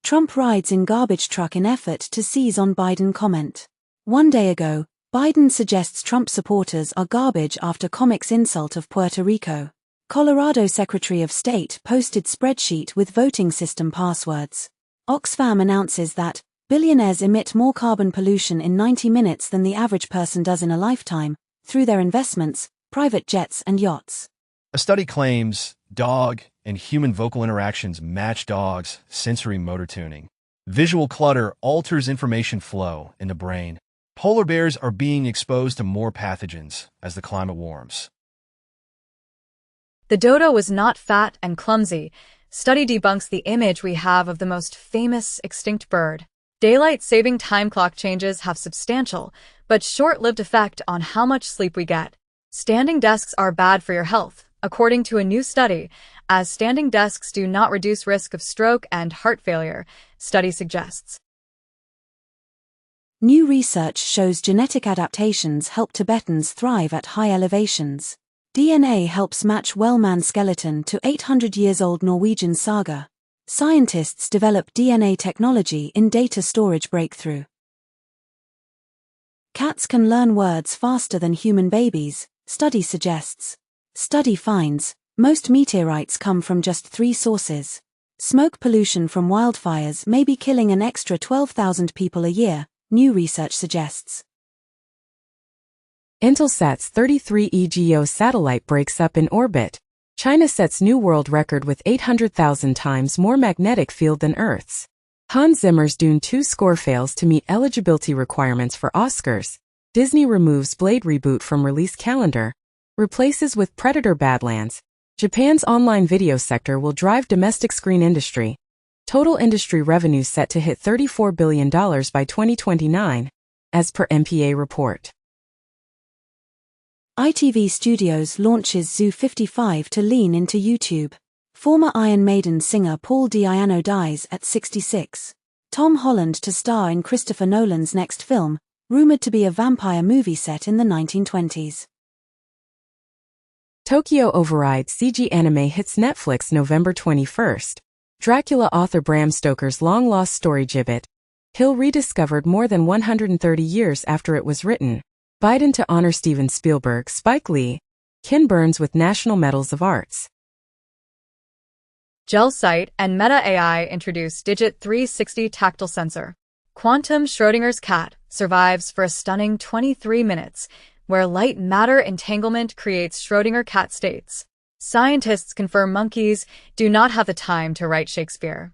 Trump rides in garbage truck in effort to seize on Biden comment. 1 day ago, Biden suggests Trump supporters are garbage after comics insult of Puerto Rico. Colorado Secretary of State posted spreadsheet with voting system passwords. Oxfam announces that billionaires emit more carbon pollution in 90 minutes than the average person does in a lifetime, through their investments, private jets and yachts. A study claims dog and human vocal interactions match dogs' sensory motor tuning. Visual clutter alters information flow in the brain. Polar bears are being exposed to more pathogens as the climate warms. The dodo was not fat and clumsy. Study debunks the image we have of the most famous extinct bird. Daylight saving time clock changes have substantial, but short-lived effect on how much sleep we get. Standing desks are bad for your health, according to a new study, as standing desks do not reduce risk of stroke and heart failure, study suggests. New research shows genetic adaptations help Tibetans thrive at high elevations. DNA helps match Wellman skeleton to 800-years-old Norwegian saga. Scientists develop DNA technology in data storage breakthrough. Cats can learn words faster than human babies, study suggests. Study finds most meteorites come from just 3 sources. Smoke pollution from wildfires may be killing an extra 12,000 people a year, new research suggests. Intelsat's 33E GEO satellite breaks up in orbit. China sets new world record with 800,000 times more magnetic field than Earth's. Hans Zimmer's Dune 2 score fails to meet eligibility requirements for Oscars. Disney removes Blade reboot from release calendar, replaces with Predator Badlands. Japan's online video sector will drive domestic screen industry. Total industry revenue set to hit $34 billion by 2029, as per MPA report. ITV Studios launches Zoo 55 to lean into YouTube. Former Iron Maiden singer Paul Di'Anno dies at 66. Tom Holland to star in Christopher Nolan's next film, rumored to be a vampire movie set in the 1920s. Tokyo Override CG anime hits Netflix November 21st. Dracula author Bram Stoker's long-lost story Gibbet Hill rediscovered more than 130 years after it was written. Biden to honor Steven Spielberg, Spike Lee, Ken Burns with National Medals of Arts. Gel Sight and Meta AI introduce Digit 360 tactile sensor. Quantum Schrodinger's cat survives for a stunning 23 minutes, where light matter entanglement creates Schrödinger cat states. Scientists confirm monkeys do not have the time to write Shakespeare.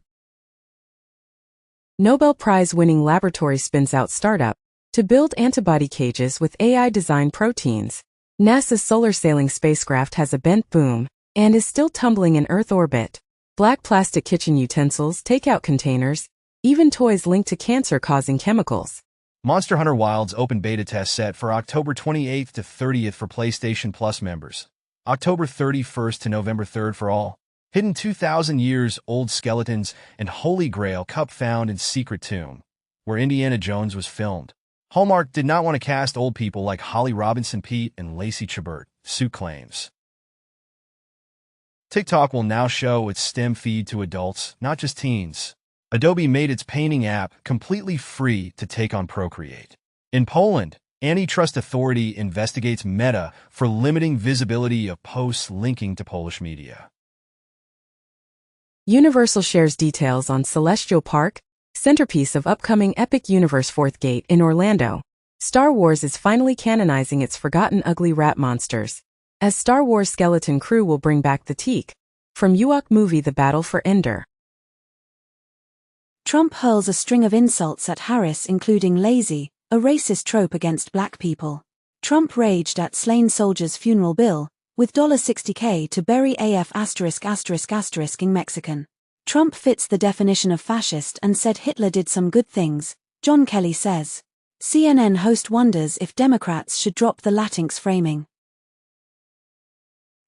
Nobel Prize-winning laboratory spins out startup to build antibody cages with AI-designed proteins. NASA's solar sailing spacecraft has a bent boom and is still tumbling in Earth orbit. Black plastic kitchen utensils, takeout containers, even toys linked to cancer-causing chemicals. Monster Hunter Wilds open beta test set for October 28th to 30th for PlayStation Plus members. October 31st to November 3rd for all. Hidden 2,000 years old skeletons and Holy Grail cup found in secret tomb, where Indiana Jones was filmed. Hallmark did not want to cast old people like Holly Robinson Peete and Lacey Chabert, suit claims. TikTok will now show its STEM feed to adults, not just teens. Adobe made its painting app completely free to take on Procreate. In Poland, Antitrust Authority investigates Meta for limiting visibility of posts linking to Polish media. Universal shares details on Celestial Park, centerpiece of upcoming Epic Universe Fourth Gate in Orlando. Star Wars is finally canonizing its forgotten ugly rat monsters, as Star Wars Skeleton Crew will bring back the teak from Ewok movie The Battle for Endor. Trump hurls a string of insults at Harris, including lazy, a racist trope against black people. Trump raged at slain soldiers' funeral bill, with $60K to bury AF ****** in Mexican. Trump fits the definition of fascist and said Hitler did some good things, John Kelly says. CNN host wonders if Democrats should drop the Latinx framing.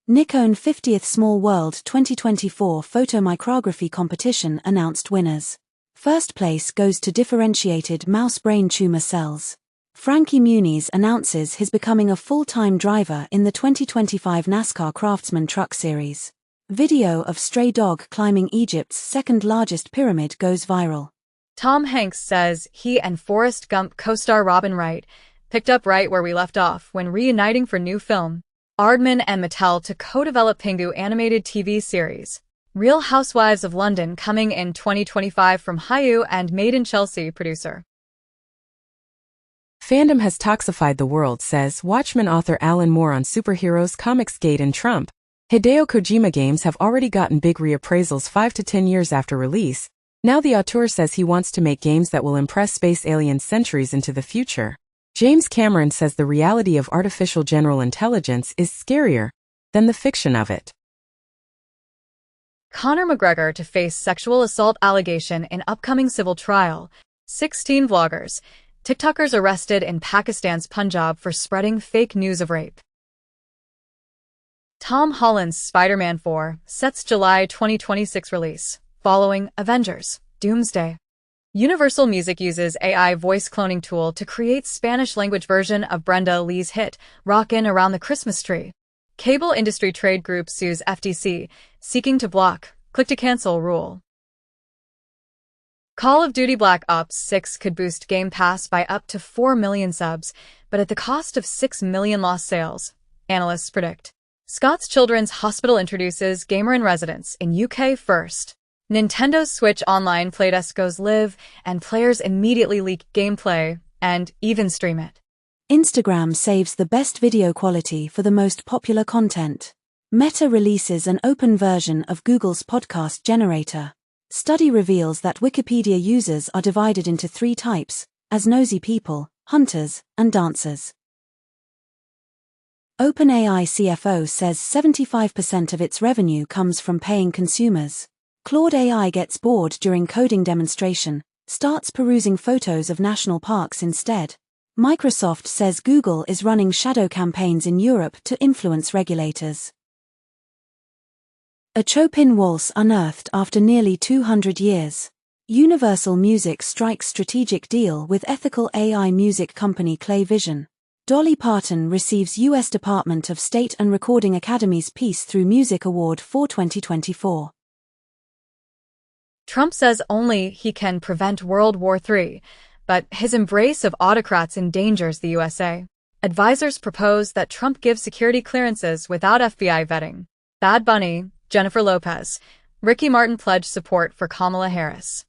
Nikon 50th Small World 2024 Photomicrography Competition announced winners. First place goes to differentiated mouse brain tumor cells. Frankie Muniz announces he's becoming a full-time driver in the 2025 NASCAR Craftsman Truck Series. Video of stray dog climbing Egypt's second-largest pyramid goes viral. Tom Hanks says he and Forrest Gump co-star Robin Wright picked up right where we left off when reuniting for new film. Aardman and Mattel to co-develop Pingu animated TV series. Real Housewives of London coming in 2025 from Hayu and Made in Chelsea producer. Fandom has toxified the world, says Watchmen author Alan Moore on superheroes, Comicsgate and Trump. Hideo Kojima games have already gotten big reappraisals 5 to 10 years after release. Now the auteur says he wants to make games that will impress space aliens centuries into the future. James Cameron says the reality of artificial general intelligence is scarier than the fiction of it. Conor McGregor to face sexual assault allegation in upcoming civil trial. 16 vloggers, TikTokers arrested in Pakistan's Punjab for spreading fake news of rape. Tom Holland's Spider-Man 4 sets July 2026 release, following Avengers: Doomsday. Universal Music uses AI voice cloning tool to create Spanish-language version of Brenda Lee's hit, Rockin' Around the Christmas Tree. Cable industry trade group sues FTC, seeking to block click-to-cancel rule. Call of Duty Black Ops 6 could boost Game Pass by up to 4 million subs, but at the cost of 6 million lost sales, analysts predict. Scots Children's Hospital introduces Gamer-in-Residence in UK first. Nintendo's Switch Online playtest goes live, and players immediately leak gameplay and even stream it. Instagram saves the best video quality for the most popular content. Meta releases an open version of Google's podcast generator. Study reveals that Wikipedia users are divided into 3 types, as nosy people, hunters, and dancers. OpenAI CFO says 75% of its revenue comes from paying consumers. Claude AI gets bored during coding demonstration, starts perusing photos of national parks instead. Microsoft says Google is running shadow campaigns in Europe to influence regulators. A Chopin waltz unearthed after nearly 200 years. Universal Music strikes strategic deal with ethical AI music company Clay Vision. Dolly Parton receives U.S. Department of State and Recording Academy's Peace Through Music Award for 2024. Trump says only he can prevent World War III, but his embrace of autocrats endangers the USA. Advisors propose that Trump give security clearances without FBI vetting. Bad Bunny, Jennifer Lopez, Ricky Martin pledged support for Kamala Harris.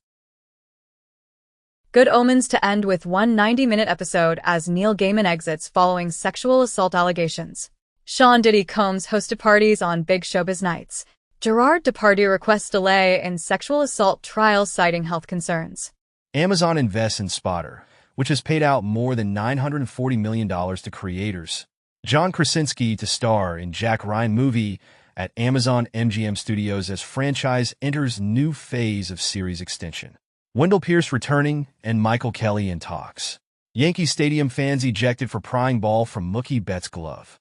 Good omens to end with one 90-minute episode as Neil Gaiman exits following sexual assault allegations. Sean Diddy Combs hosted parties on big showbiz nights. Gerard Depardieu requests delay in sexual assault trial citing health concerns. Amazon invests in Spotter, which has paid out more than $940 million to creators. John Krasinski to star in Jack Ryan movie at Amazon MGM Studios as franchise enters new phase of series extension. Wendell Pierce returning and Michael Kelly in talks. Yankee Stadium fans ejected for prying ball from Mookie Betts' glove.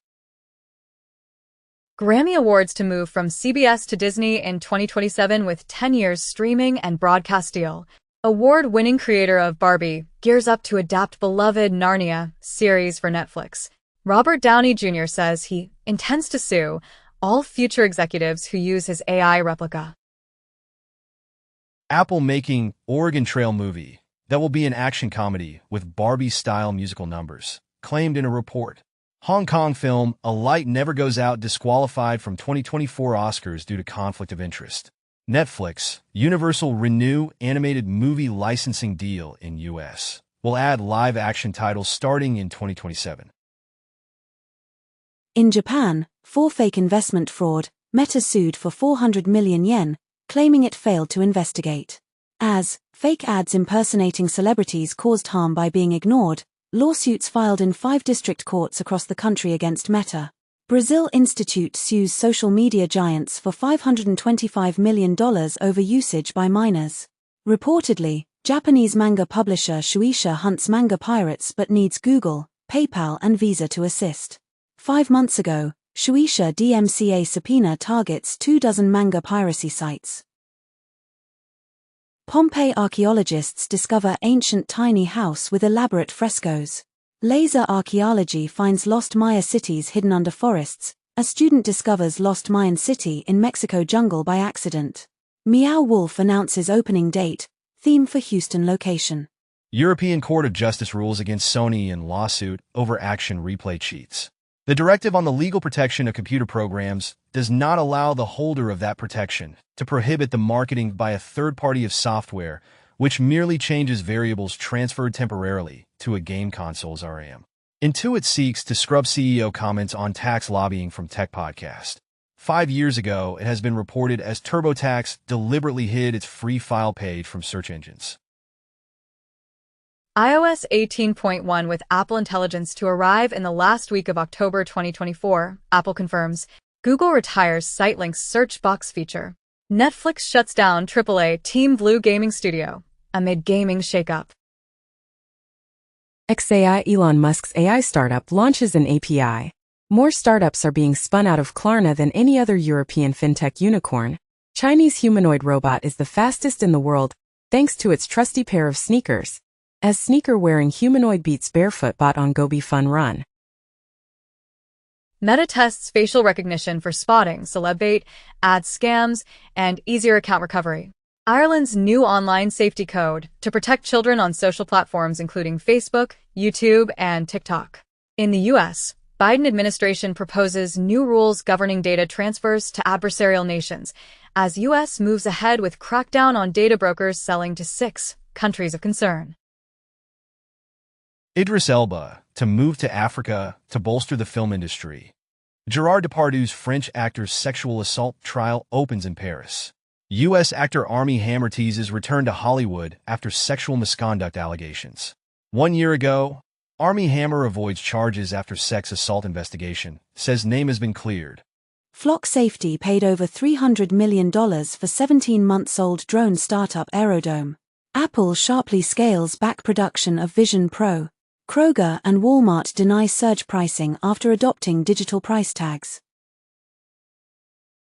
Grammy Awards to move from CBS to Disney in 2027 with 10 years streaming and broadcast deal. Award-winning creator of Barbie gears up to adapt beloved Narnia series for Netflix. Robert Downey Jr. says he intends to sue all future executives who use his AI replica. Apple making Oregon Trail movie that will be an action comedy with Barbie-style musical numbers, claimed in a report. Hong Kong film A Light Never Goes Out disqualified from 2024 Oscars due to conflict of interest. Netflix, Universal renew animated movie licensing deal in U.S. will add live-action titles starting in 2027. In Japan, for fake investment fraud, Meta sued for 400 million yen, claiming it failed to investigate. As fake ads impersonating celebrities caused harm by being ignored, lawsuits filed in 5 district courts across the country against Meta. Brazil Institute sues social media giants for $525 million over usage by minors. Reportedly, Japanese manga publisher Shueisha hunts manga pirates but needs Google, PayPal and Visa to assist. 5 months ago, Shueisha DMCA subpoena targets 24 manga piracy sites. Pompeii archaeologists discover ancient tiny house with elaborate frescoes. Laser archaeology finds lost Maya cities hidden under forests. A student discovers lost Mayan city in Mexico jungle by accident. Meow Wolf announces opening date, theme for Houston location. European Court of Justice rules against Sony in lawsuit over action replay cheats. The directive on the legal protection of computer programs does not allow the holder of that protection to prohibit the marketing by a third party of software which merely changes variables transferred temporarily to a game console's RAM. Intuit seeks to scrub CEO comments on tax lobbying from Tech Podcast. 5 years ago, it has been reported as TurboTax deliberately hid its free file page from search engines. iOS 18.1 with Apple Intelligence to arrive in the last week of October 2024, Apple confirms. Google retires Sitelink's search box feature. Netflix shuts down AAA Team Blue gaming studio amid gaming shakeup. XAI Elon Musk's AI startup launches an API. More startups are being spun out of Klarna than any other European fintech unicorn. Chinese humanoid robot is the fastest in the world, thanks to its trusty pair of sneakers. As sneaker-wearing humanoid beats barefoot bot on Gobi Fun Run. Meta tests facial recognition for spotting celeb bait, ad scams, and easier account recovery. Ireland's new online safety code to protect children on social platforms including Facebook, YouTube, and TikTok. In the U.S., Biden administration proposes new rules governing data transfers to adversarial nations as U.S. moves ahead with crackdown on data brokers selling to 6 countries of concern. Idris Elba to move to Africa to bolster the film industry. Gerard Depardieu's French actor's sexual assault trial opens in Paris. U.S. actor Armie Hammer teases return to Hollywood after sexual misconduct allegations. 1 year ago, Army Hammer avoids charges after sex assault investigation, says name has been cleared. Flock Safety paid over $300 million for 17-month-old drone startup Aerodome. Apple sharply scales back production of Vision Pro. Kroger and Walmart deny surge pricing after adopting digital price tags.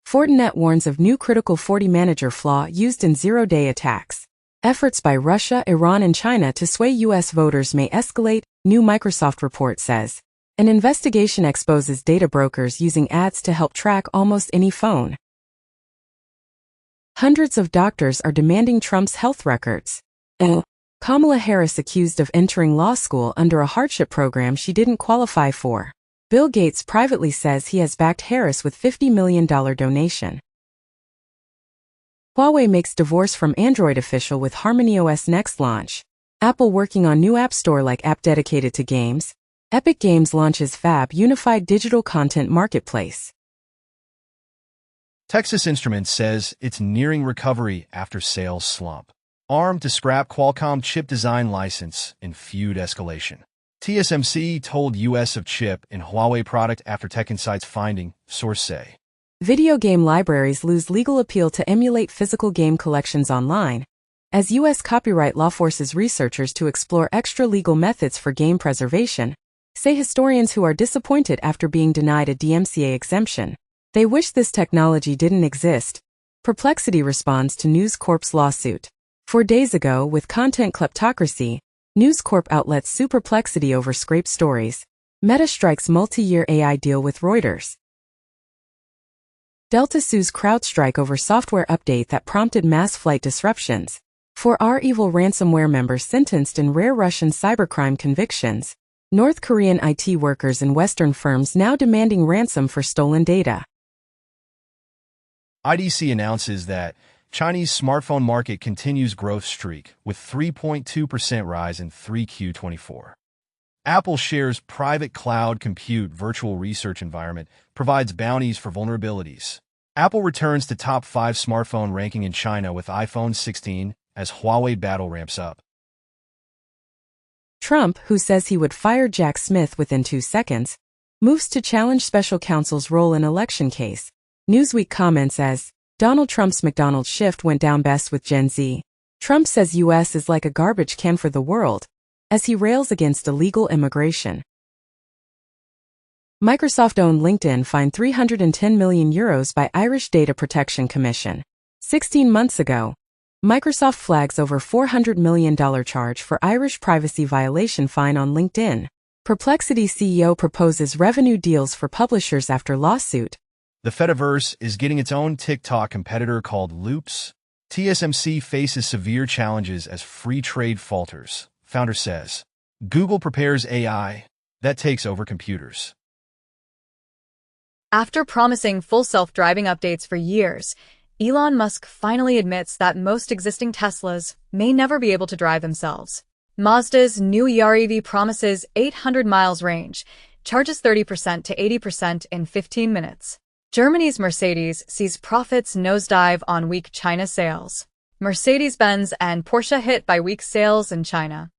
Fortinet warns of new critical 40 manager flaw used in zero-day attacks. Efforts by Russia, Iran, and China to sway U.S. voters may escalate, new Microsoft report says. An investigation exposes data brokers using ads to help track almost any phone. Hundreds of doctors are demanding Trump's health records. Kamala Harris accused of entering law school under a hardship program she didn't qualify for. Bill Gates privately says he has backed Harris with $50 million donation. Huawei makes divorce from Android official with HarmonyOS next launch. Apple working on new app store-like app dedicated to games. Epic Games launches Fab Unified Digital Content Marketplace. Texas Instruments says it's nearing recovery after sales slump. ARM to scrap Qualcomm chip design license in feud escalation. TSMC told U.S. of chip in Huawei product after Tech Insights finding, source say. Video game libraries lose legal appeal to emulate physical game collections online, as U.S. copyright law forces researchers to explore extra-legal methods for game preservation, say historians who are disappointed after being denied a DMCA exemption. They wish this technology didn't exist. Perplexity responds to News Corp's lawsuit. 4 days ago, with content kleptocracy, News Corp outlets sue Perplexity over scraped stories. Meta strikes multi-year AI deal with Reuters. Delta sues CrowdStrike over software update that prompted mass flight disruptions. 4 evil ransomware members sentenced in rare Russian cybercrime convictions. North Korean IT workers in Western firms now demanding ransom for stolen data. IDC announces that Chinese smartphone market continues growth streak with 3.2% rise in 3Q24. Apple shares private cloud compute virtual research environment provides bounties for vulnerabilities. Apple returns to top 5 smartphone ranking in China with iPhone 16 as Huawei battle ramps up. Trump, who says he would fire Jack Smith within 2 seconds, moves to challenge special counsel's role in election case. Newsweek comments as, Donald Trump's McDonald's shift went down best with Gen Z. Trump says U.S. is like a garbage can for the world, as he rails against illegal immigration. Microsoft-owned LinkedIn fined €310 million by Irish Data Protection Commission. 16 months ago, Microsoft flags over $400 million charge for Irish privacy violation fine on LinkedIn. Perplexity CEO proposes revenue deals for publishers after lawsuit. The Fediverse is getting its own TikTok competitor called Loops. TSMC faces severe challenges as free trade falters, founder says. Google prepares AI that takes over computers. After promising full self-driving updates for years, Elon Musk finally admits that most existing Teslas may never be able to drive themselves. Mazda's new EV promises 800 miles range, charges 30% to 80% in 15 minutes. Germany's Mercedes sees profits nosedive on weak China sales. Mercedes-Benz and Porsche hit by weak sales in China.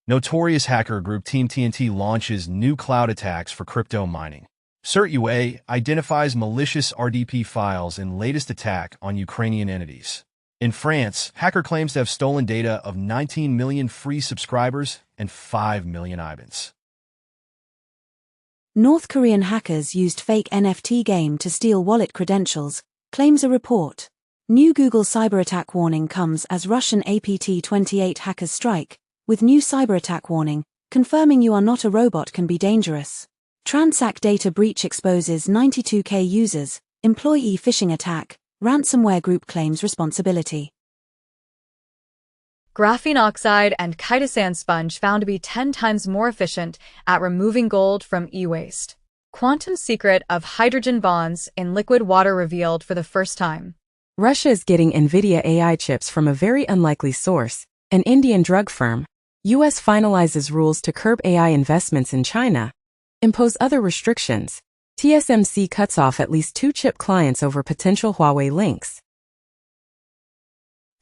Notorious hacker group Team TNT launches new cloud attacks for crypto mining. CertUA identifies malicious RDP files in latest attack on Ukrainian entities. In France, hacker claims to have stolen data of 19 million free subscribers and 5 million IBANs. North Korean hackers used fake NFT game to steal wallet credentials, claims a report. New Google cyberattack warning comes as Russian APT-28 hackers strike, with new cyberattack warning, confirming you are not a robot can be dangerous. Transact data breach exposes 92K users, employee phishing attack, ransomware group claims responsibility. Graphene oxide and chitosan sponge found to be 10 times more efficient at removing gold from e-waste. Quantum secret of hydrogen bonds in liquid water revealed for the first time. Russia is getting NVIDIA AI chips from a very unlikely source, an Indian drug firm. U.S. finalizes rules to curb AI investments in China. Impose other restrictions. TSMC cuts off at least 2 chip clients over potential Huawei links.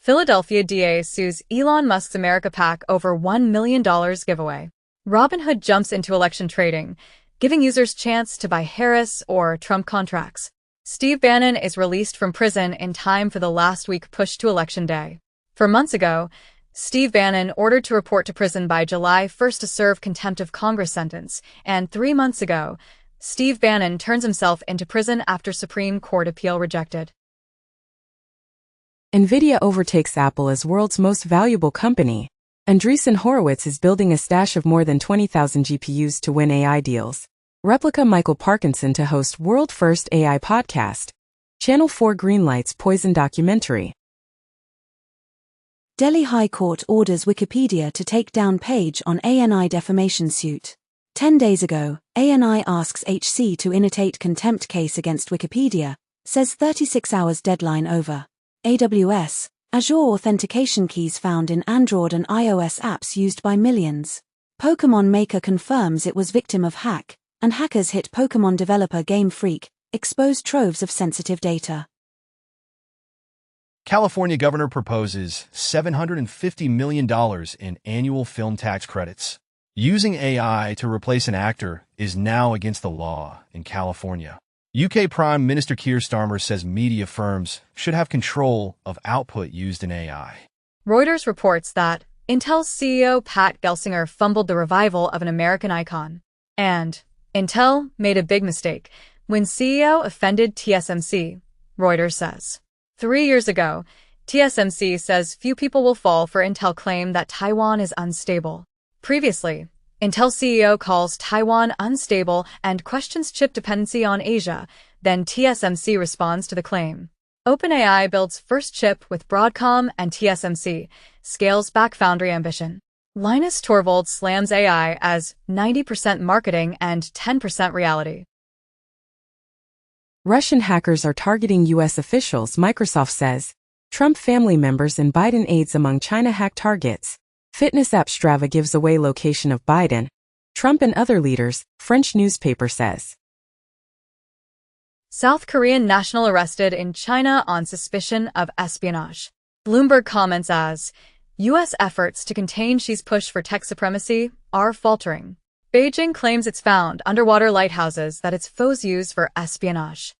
Philadelphia DA sues Elon Musk's America PAC over $1 million giveaway. Robinhood jumps into election trading, giving users chance to buy Harris or Trump contracts. Steve Bannon is released from prison in time for the last week push to Election Day. 4 months ago, Steve Bannon ordered to report to prison by July 1st to serve contempt of Congress sentence, and 3 months ago, Steve Bannon turns himself into prison after Supreme Court appeal rejected. NVIDIA overtakes Apple as world's most valuable company. Andreessen Horowitz is building a stash of more than 20,000 GPUs to win AI deals. Replica Michael Parkinson to host world first AI podcast. Channel 4 greenlights Poison documentary. Delhi High Court orders Wikipedia to take down page on ANI defamation suit. 10 days ago, ANI asks HC to initiate contempt case against Wikipedia, says 36 hours deadline over. AWS, Azure authentication keys found in Android and iOS apps used by millions. Pokémon Maker confirms it was victim of hack, and hackers hit Pokémon developer Game Freak, expose troves of sensitive data. California governor proposes $750 million in annual film tax credits. Using AI to replace an actor is now against the law in California. UK Prime Minister Keir Starmer says media firms should have control of output used in AI. Reuters reports that Intel's CEO Pat Gelsinger fumbled the revival of an American icon. And Intel made a big mistake when CEO offended TSMC, Reuters says. 3 years ago, TSMC says few people will fall for Intel claim that Taiwan is unstable. Previously, Intel CEO calls Taiwan unstable and questions chip dependency on Asia, then TSMC responds to the claim. OpenAI builds first chip with Broadcom and TSMC, scales back foundry ambition. Linus Torvalds slams AI as 90% marketing and 10% reality. Russian hackers are targeting U.S. officials, Microsoft says. Trump family members and Biden aides among China hack targets. Fitness app Strava gives away location of Biden, Trump and other leaders, French newspaper says. South Korean national arrested in China on suspicion of espionage. Bloomberg comments as, U.S. efforts to contain Xi's push for tech supremacy are faltering. Beijing claims it's found underwater lighthouses that its foes use for espionage.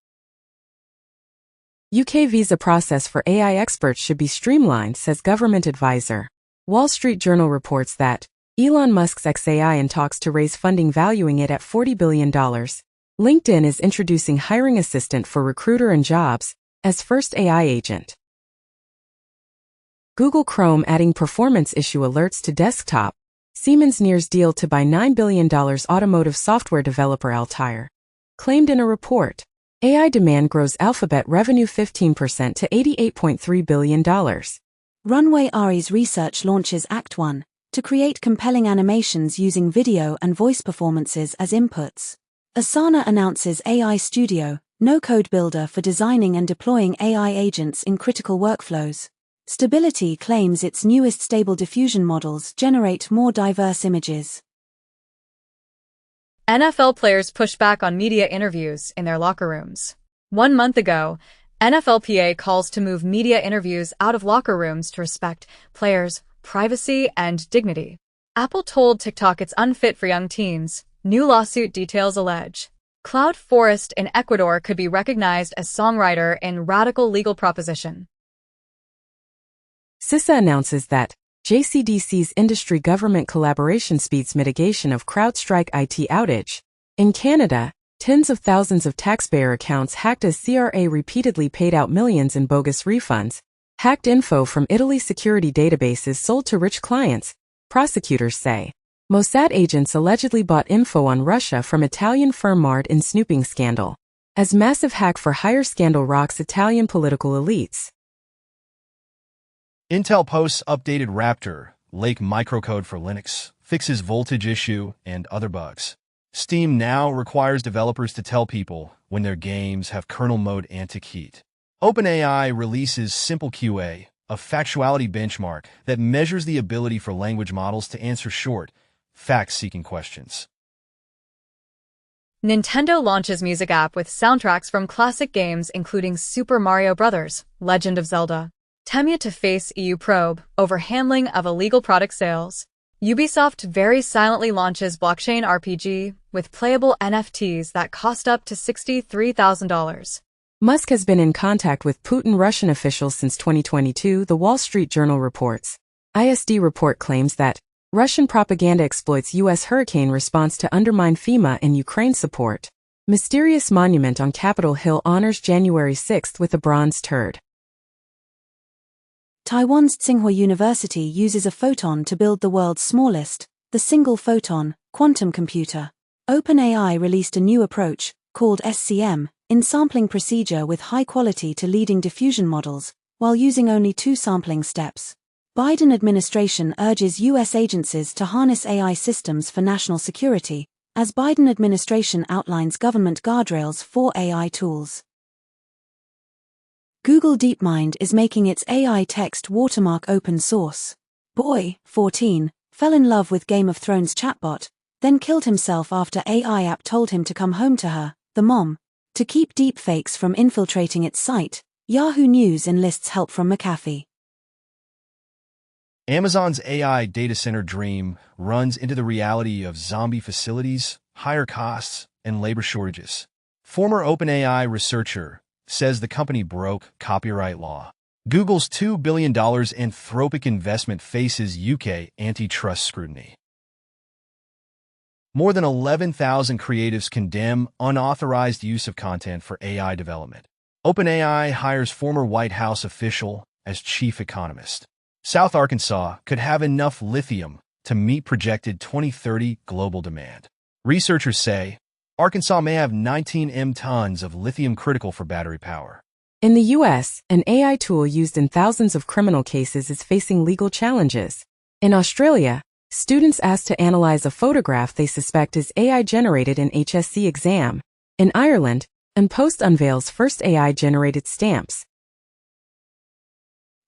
UK visa process for AI experts should be streamlined, says government advisor. Wall Street Journal reports that Elon Musk's XAI in talks to raise funding valuing it at $40 billion. LinkedIn is introducing hiring assistant for recruiter and jobs as first AI agent. Google Chrome adding performance issue alerts to desktop. Siemens nears deal to buy $9 billion automotive software developer Altair. Claimed in a report. AI demand grows Alphabet revenue 15% to $88.3 billion. Runway Ari's research launches Act 1 to create compelling animations using video and voice performances as inputs. Asana announces AI Studio, no-code builder for designing and deploying AI agents in critical workflows. Stability claims its newest Stable Diffusion models generate more diverse images. NFL players push back on media interviews in their locker rooms. 1 month ago, NFLPA calls to move media interviews out of locker rooms to respect players' privacy and dignity. Apple told TikTok it's unfit for young teens. New lawsuit details allege. Cloud Forest in Ecuador could be recognized as songwriter in radical legal proposition. CISA announces that JCDC's industry government collaboration speeds mitigation of CrowdStrike IT outage. In Canada, tens of thousands of taxpayer accounts hacked as CRA repeatedly paid out millions in bogus refunds. Hacked info from Italy's security databases sold to rich clients, prosecutors say. Mossad agents allegedly bought info on Russia from Italian firm marred in snooping scandal. As massive hack for hire scandal rocks Italian political elites. Intel posts updated Raptor, Lake microcode for Linux, fixes voltage issue and other bugs. Steam now requires developers to tell people when their games have kernel mode anti-cheat. OpenAI releases Simple QA, a factuality benchmark that measures the ability for language models to answer short, fact-seeking questions. Nintendo launches music app with soundtracks from classic games including Super Mario Bros., Legend of Zelda. Temia to face EU probe over handling of illegal product sales. Ubisoft very silently launches blockchain RPG with playable NFTs that cost up to $63,000. Musk has been in contact with Putin Russian officials since 2022, the Wall Street Journal reports. ISD report claims that Russian propaganda exploits U.S. hurricane response to undermine FEMA and Ukraine support. Mysterious monument on Capitol Hill honors January 6th with a bronze turd. Taiwan's Tsinghua University uses a photon to build the world's smallest, the single photon, quantum computer. OpenAI released a new approach, called SCM, in sampling procedure with high quality to leading diffusion models, while using only 2 sampling steps. Biden administration urges U.S. agencies to harness AI systems for national security, as Biden administration outlines government guardrails for AI tools. Google DeepMind is making its AI text watermark open source. Boy, 14, fell in love with Game of Thrones chatbot, then killed himself after AI app told him to come home to her, the mom. To keep deepfakes from infiltrating its site, Yahoo News enlists help from McAfee. Amazon's AI data center dream runs into the reality of zombie facilities, higher costs, and labor shortages. Former OpenAI researcher says the company broke copyright law. Google's $2 billion Anthropic investment faces UK antitrust scrutiny. More than 11,000 creatives condemn unauthorized use of content for AI development. OpenAI hires former White House official as chief economist. South Arkansas could have enough lithium to meet projected 2030 global demand. Researchers say Arkansas may have 19 tons of lithium critical for battery power. In the U.S., an AI tool used in thousands of criminal cases is facing legal challenges. In Australia, students asked to analyze a photograph they suspect is AI-generated in HSC exam. In Ireland, an Post unveils first AI-generated stamps.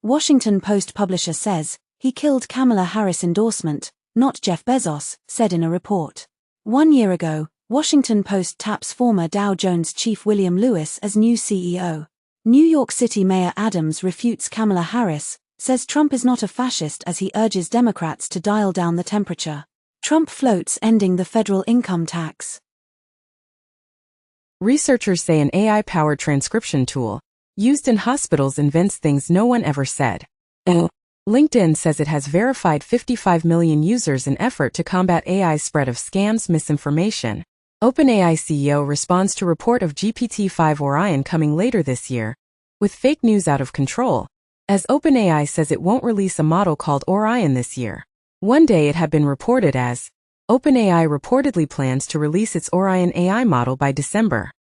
Washington Post publisher says he killed Kamala Harris endorsement, not Jeff Bezos, said in a report. 1 year ago, Washington Post taps former Dow Jones chief William Lewis as new CEO. New York City Mayor Adams refutes Kamala Harris, says Trump is not a fascist as he urges Democrats to dial down the temperature. Trump floats ending the federal income tax. Researchers say an AI-powered transcription tool used in hospitals invents things no one ever said. LinkedIn says it has verified 55 million users in effort to combat AI's spread of scams, misinformation. OpenAI CEO responds to report of GPT-5 Orion coming later this year, with fake news out of control, as OpenAI says it won't release a model called Orion this year. One day it had been reported as OpenAI reportedly plans to release its Orion AI model by December.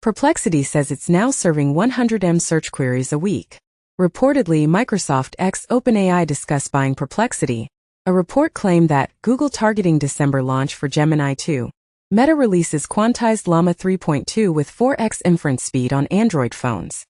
Perplexity says it's now serving 100 search queries a week. Reportedly, Microsoft x OpenAI discussed buying Perplexity. A report claimed that Google targeting December launch for Gemini 2. Meta releases quantized Llama 3.2 with 4x inference speed on Android phones.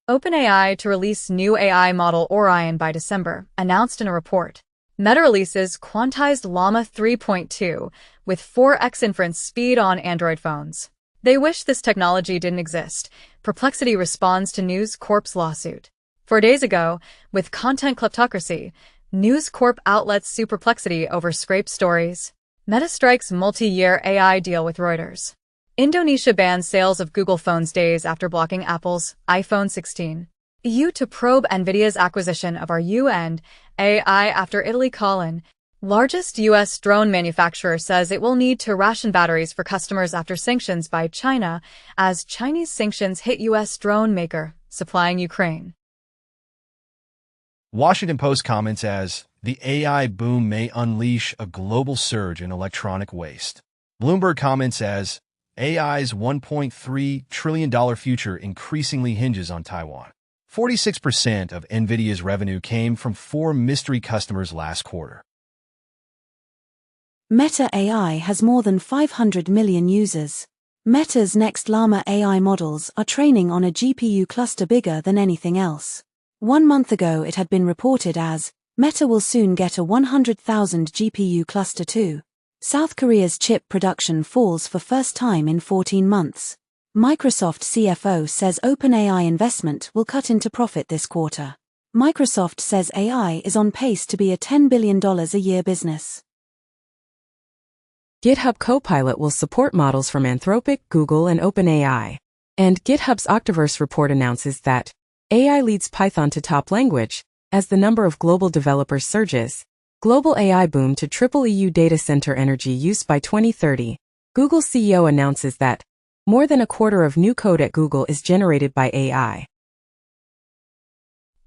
OpenAI to release new AI model Orion by December, announced in a report. Meta releases quantized Llama 3.2 with 4x inference speed on Android phones. They wish this technology didn't exist. Perplexity responds to News Corp's lawsuit. 4 days ago, with content kleptocracy, News Corp outlets sue Perplexity over scraped stories. Meta strikes multi-year AI deal with Reuters. Indonesia bans sales of Google phones days after blocking Apple's iPhone 16. EU to probe NVIDIA's acquisition of our UN AI after Italy. Largest U.S. drone manufacturer says it will need to ration batteries for customers after sanctions by China, as Chinese sanctions hit U.S. drone maker supplying Ukraine. Washington Post comments as the AI boom may unleash a global surge in electronic waste. Bloomberg comments as AI's $1.3 trillion future increasingly hinges on Taiwan. 46% of NVIDIA's revenue came from 4 mystery customers last quarter. Meta AI has more than 500 million users. Meta's next Llama AI models are training on a GPU cluster bigger than anything else. 1 month ago it had been reported as, Meta will soon get a 100,000 GPU cluster too. South Korea's chip production falls for first time in 14 months. Microsoft CFO says OpenAI investment will cut into profit this quarter. Microsoft says AI is on pace to be a $10 billion a year business. GitHub Copilot will support models from Anthropic, Google, and OpenAI. And GitHub's Octoverse report announces that AI leads Python to top language as the number of global developers surges. Global AI boom to triple EU data center energy use by 2030. Google CEO announces that more than a quarter of new code at Google is generated by AI.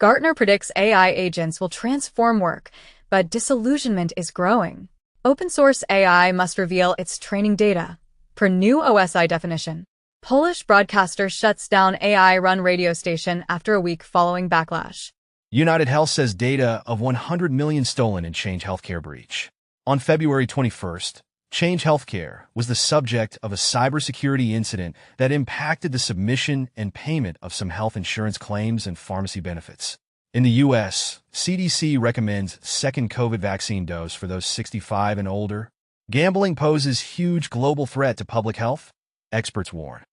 Gartner predicts AI agents will transform work, but disillusionment is growing. Open-source AI must reveal its training data. Per new OSI definition, Polish broadcaster shuts down AI-run radio station after a week following backlash. United Health says data of 100 million stolen in Change Healthcare breach. On February 21st, Change Healthcare was the subject of a cybersecurity incident that impacted the submission and payment of some health insurance claims and pharmacy benefits. In the U.S., CDC recommends second COVID vaccine dose for those 65 and older. Gambling poses huge global threat to public health, experts warn.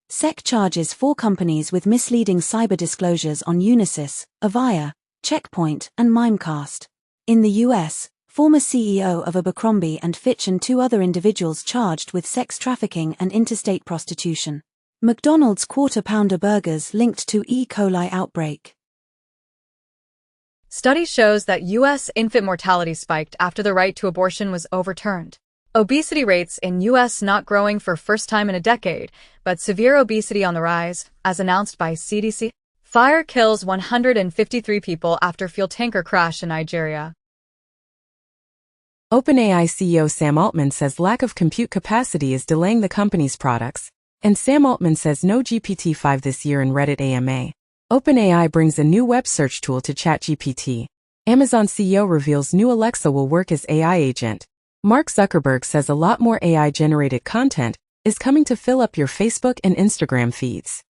SEC charges 4 companies with misleading cyber disclosures on Unisys, Avaya, Checkpoint, and Mimecast. In the U.S., former CEO of Abercrombie & Fitch and 2 other individuals charged with sex trafficking and interstate prostitution. McDonald's Quarter-Pounder burgers linked to E. coli outbreak. Study shows that U.S. infant mortality spiked after the right to abortion was overturned. Obesity rates in U.S. not growing for first time in a decade, but severe obesity on the rise, as announced by CDC. Fire kills 153 people after fuel tanker crash in Nigeria. OpenAI CEO Sam Altman says lack of compute capacity is delaying the company's products, and Sam Altman says no GPT-5 this year in Reddit AMA. OpenAI brings a new web search tool to ChatGPT. Amazon CEO reveals new Alexa will work as AI agent. Mark Zuckerberg says a lot more AI-generated content is coming to fill up your Facebook and Instagram feeds.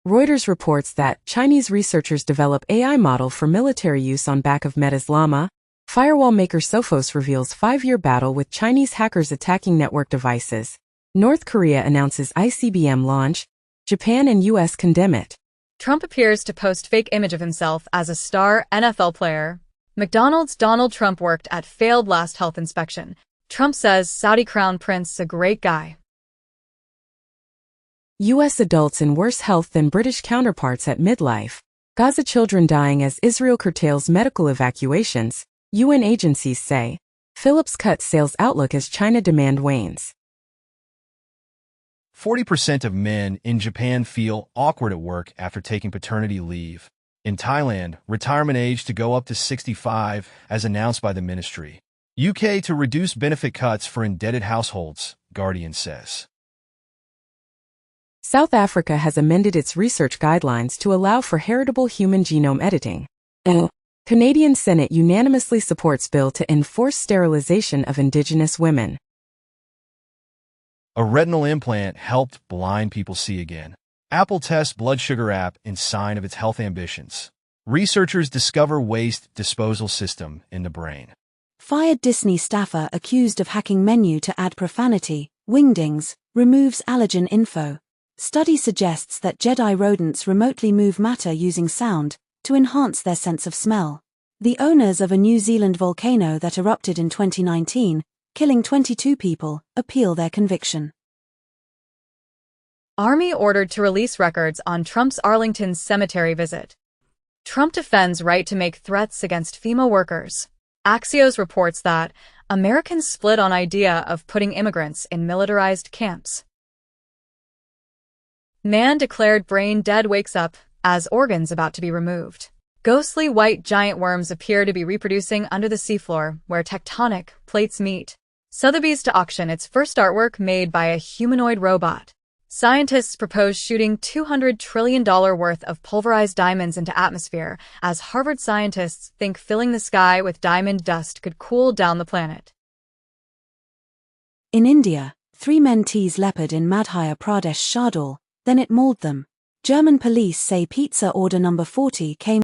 Reuters reports that Chinese researchers develop AI model for military use on back of Meta's Llama. Firewall maker Sophos reveals 5-year battle with Chinese hackers attacking network devices. North Korea announces ICBM launch. Japan and U.S. condemn it. Trump appears to post fake image of himself as a star NFL player. McDonald's Donald Trump worked at failed last health inspection. Trump says Saudi Crown Prince a great guy. U.S. adults in worse health than British counterparts at midlife. Gaza children dying as Israel curtails medical evacuations. UN agencies say. Philips cuts sales outlook as China demand wanes. 40% of men in Japan feel awkward at work after taking paternity leave. In Thailand, retirement age to go up to 65, as announced by the ministry. UK to reduce benefit cuts for indebted households, Guardian says. South Africa has amended its research guidelines to allow for heritable human genome editing. Canadian Senate unanimously supports bill to enforce sterilization of Indigenous women. A retinal implant helped blind people see again. Apple tests blood sugar app in sign of its health ambitions. Researchers discover waste disposal system in the brain. Fired Disney staffer accused of hacking menu to add profanity. Wingdings removes allergen info. Study suggests that Jedi rodents remotely move matter using sound to enhance their sense of smell. The owners of a New Zealand volcano that erupted in 2019, killing 22 people, appeal their conviction. Army ordered to release records on Trump's Arlington cemetery visit. Trump defends right to make threats against FEMA workers. Axios reports that Americans split on idea of putting immigrants in militarized camps. Man declared brain dead wakes up as organs about to be removed. Ghostly white giant worms appear to be reproducing under the seafloor where tectonic plates meet. Sotheby's to auction its first artwork made by a humanoid robot. Scientists propose shooting $200 trillion worth of pulverized diamonds into atmosphere as Harvard scientists think filling the sky with diamond dust could cool down the planet. In India, 3 men tease leopard in Madhya Pradesh Shardul, then it mauled them. German police say pizza order number 40 came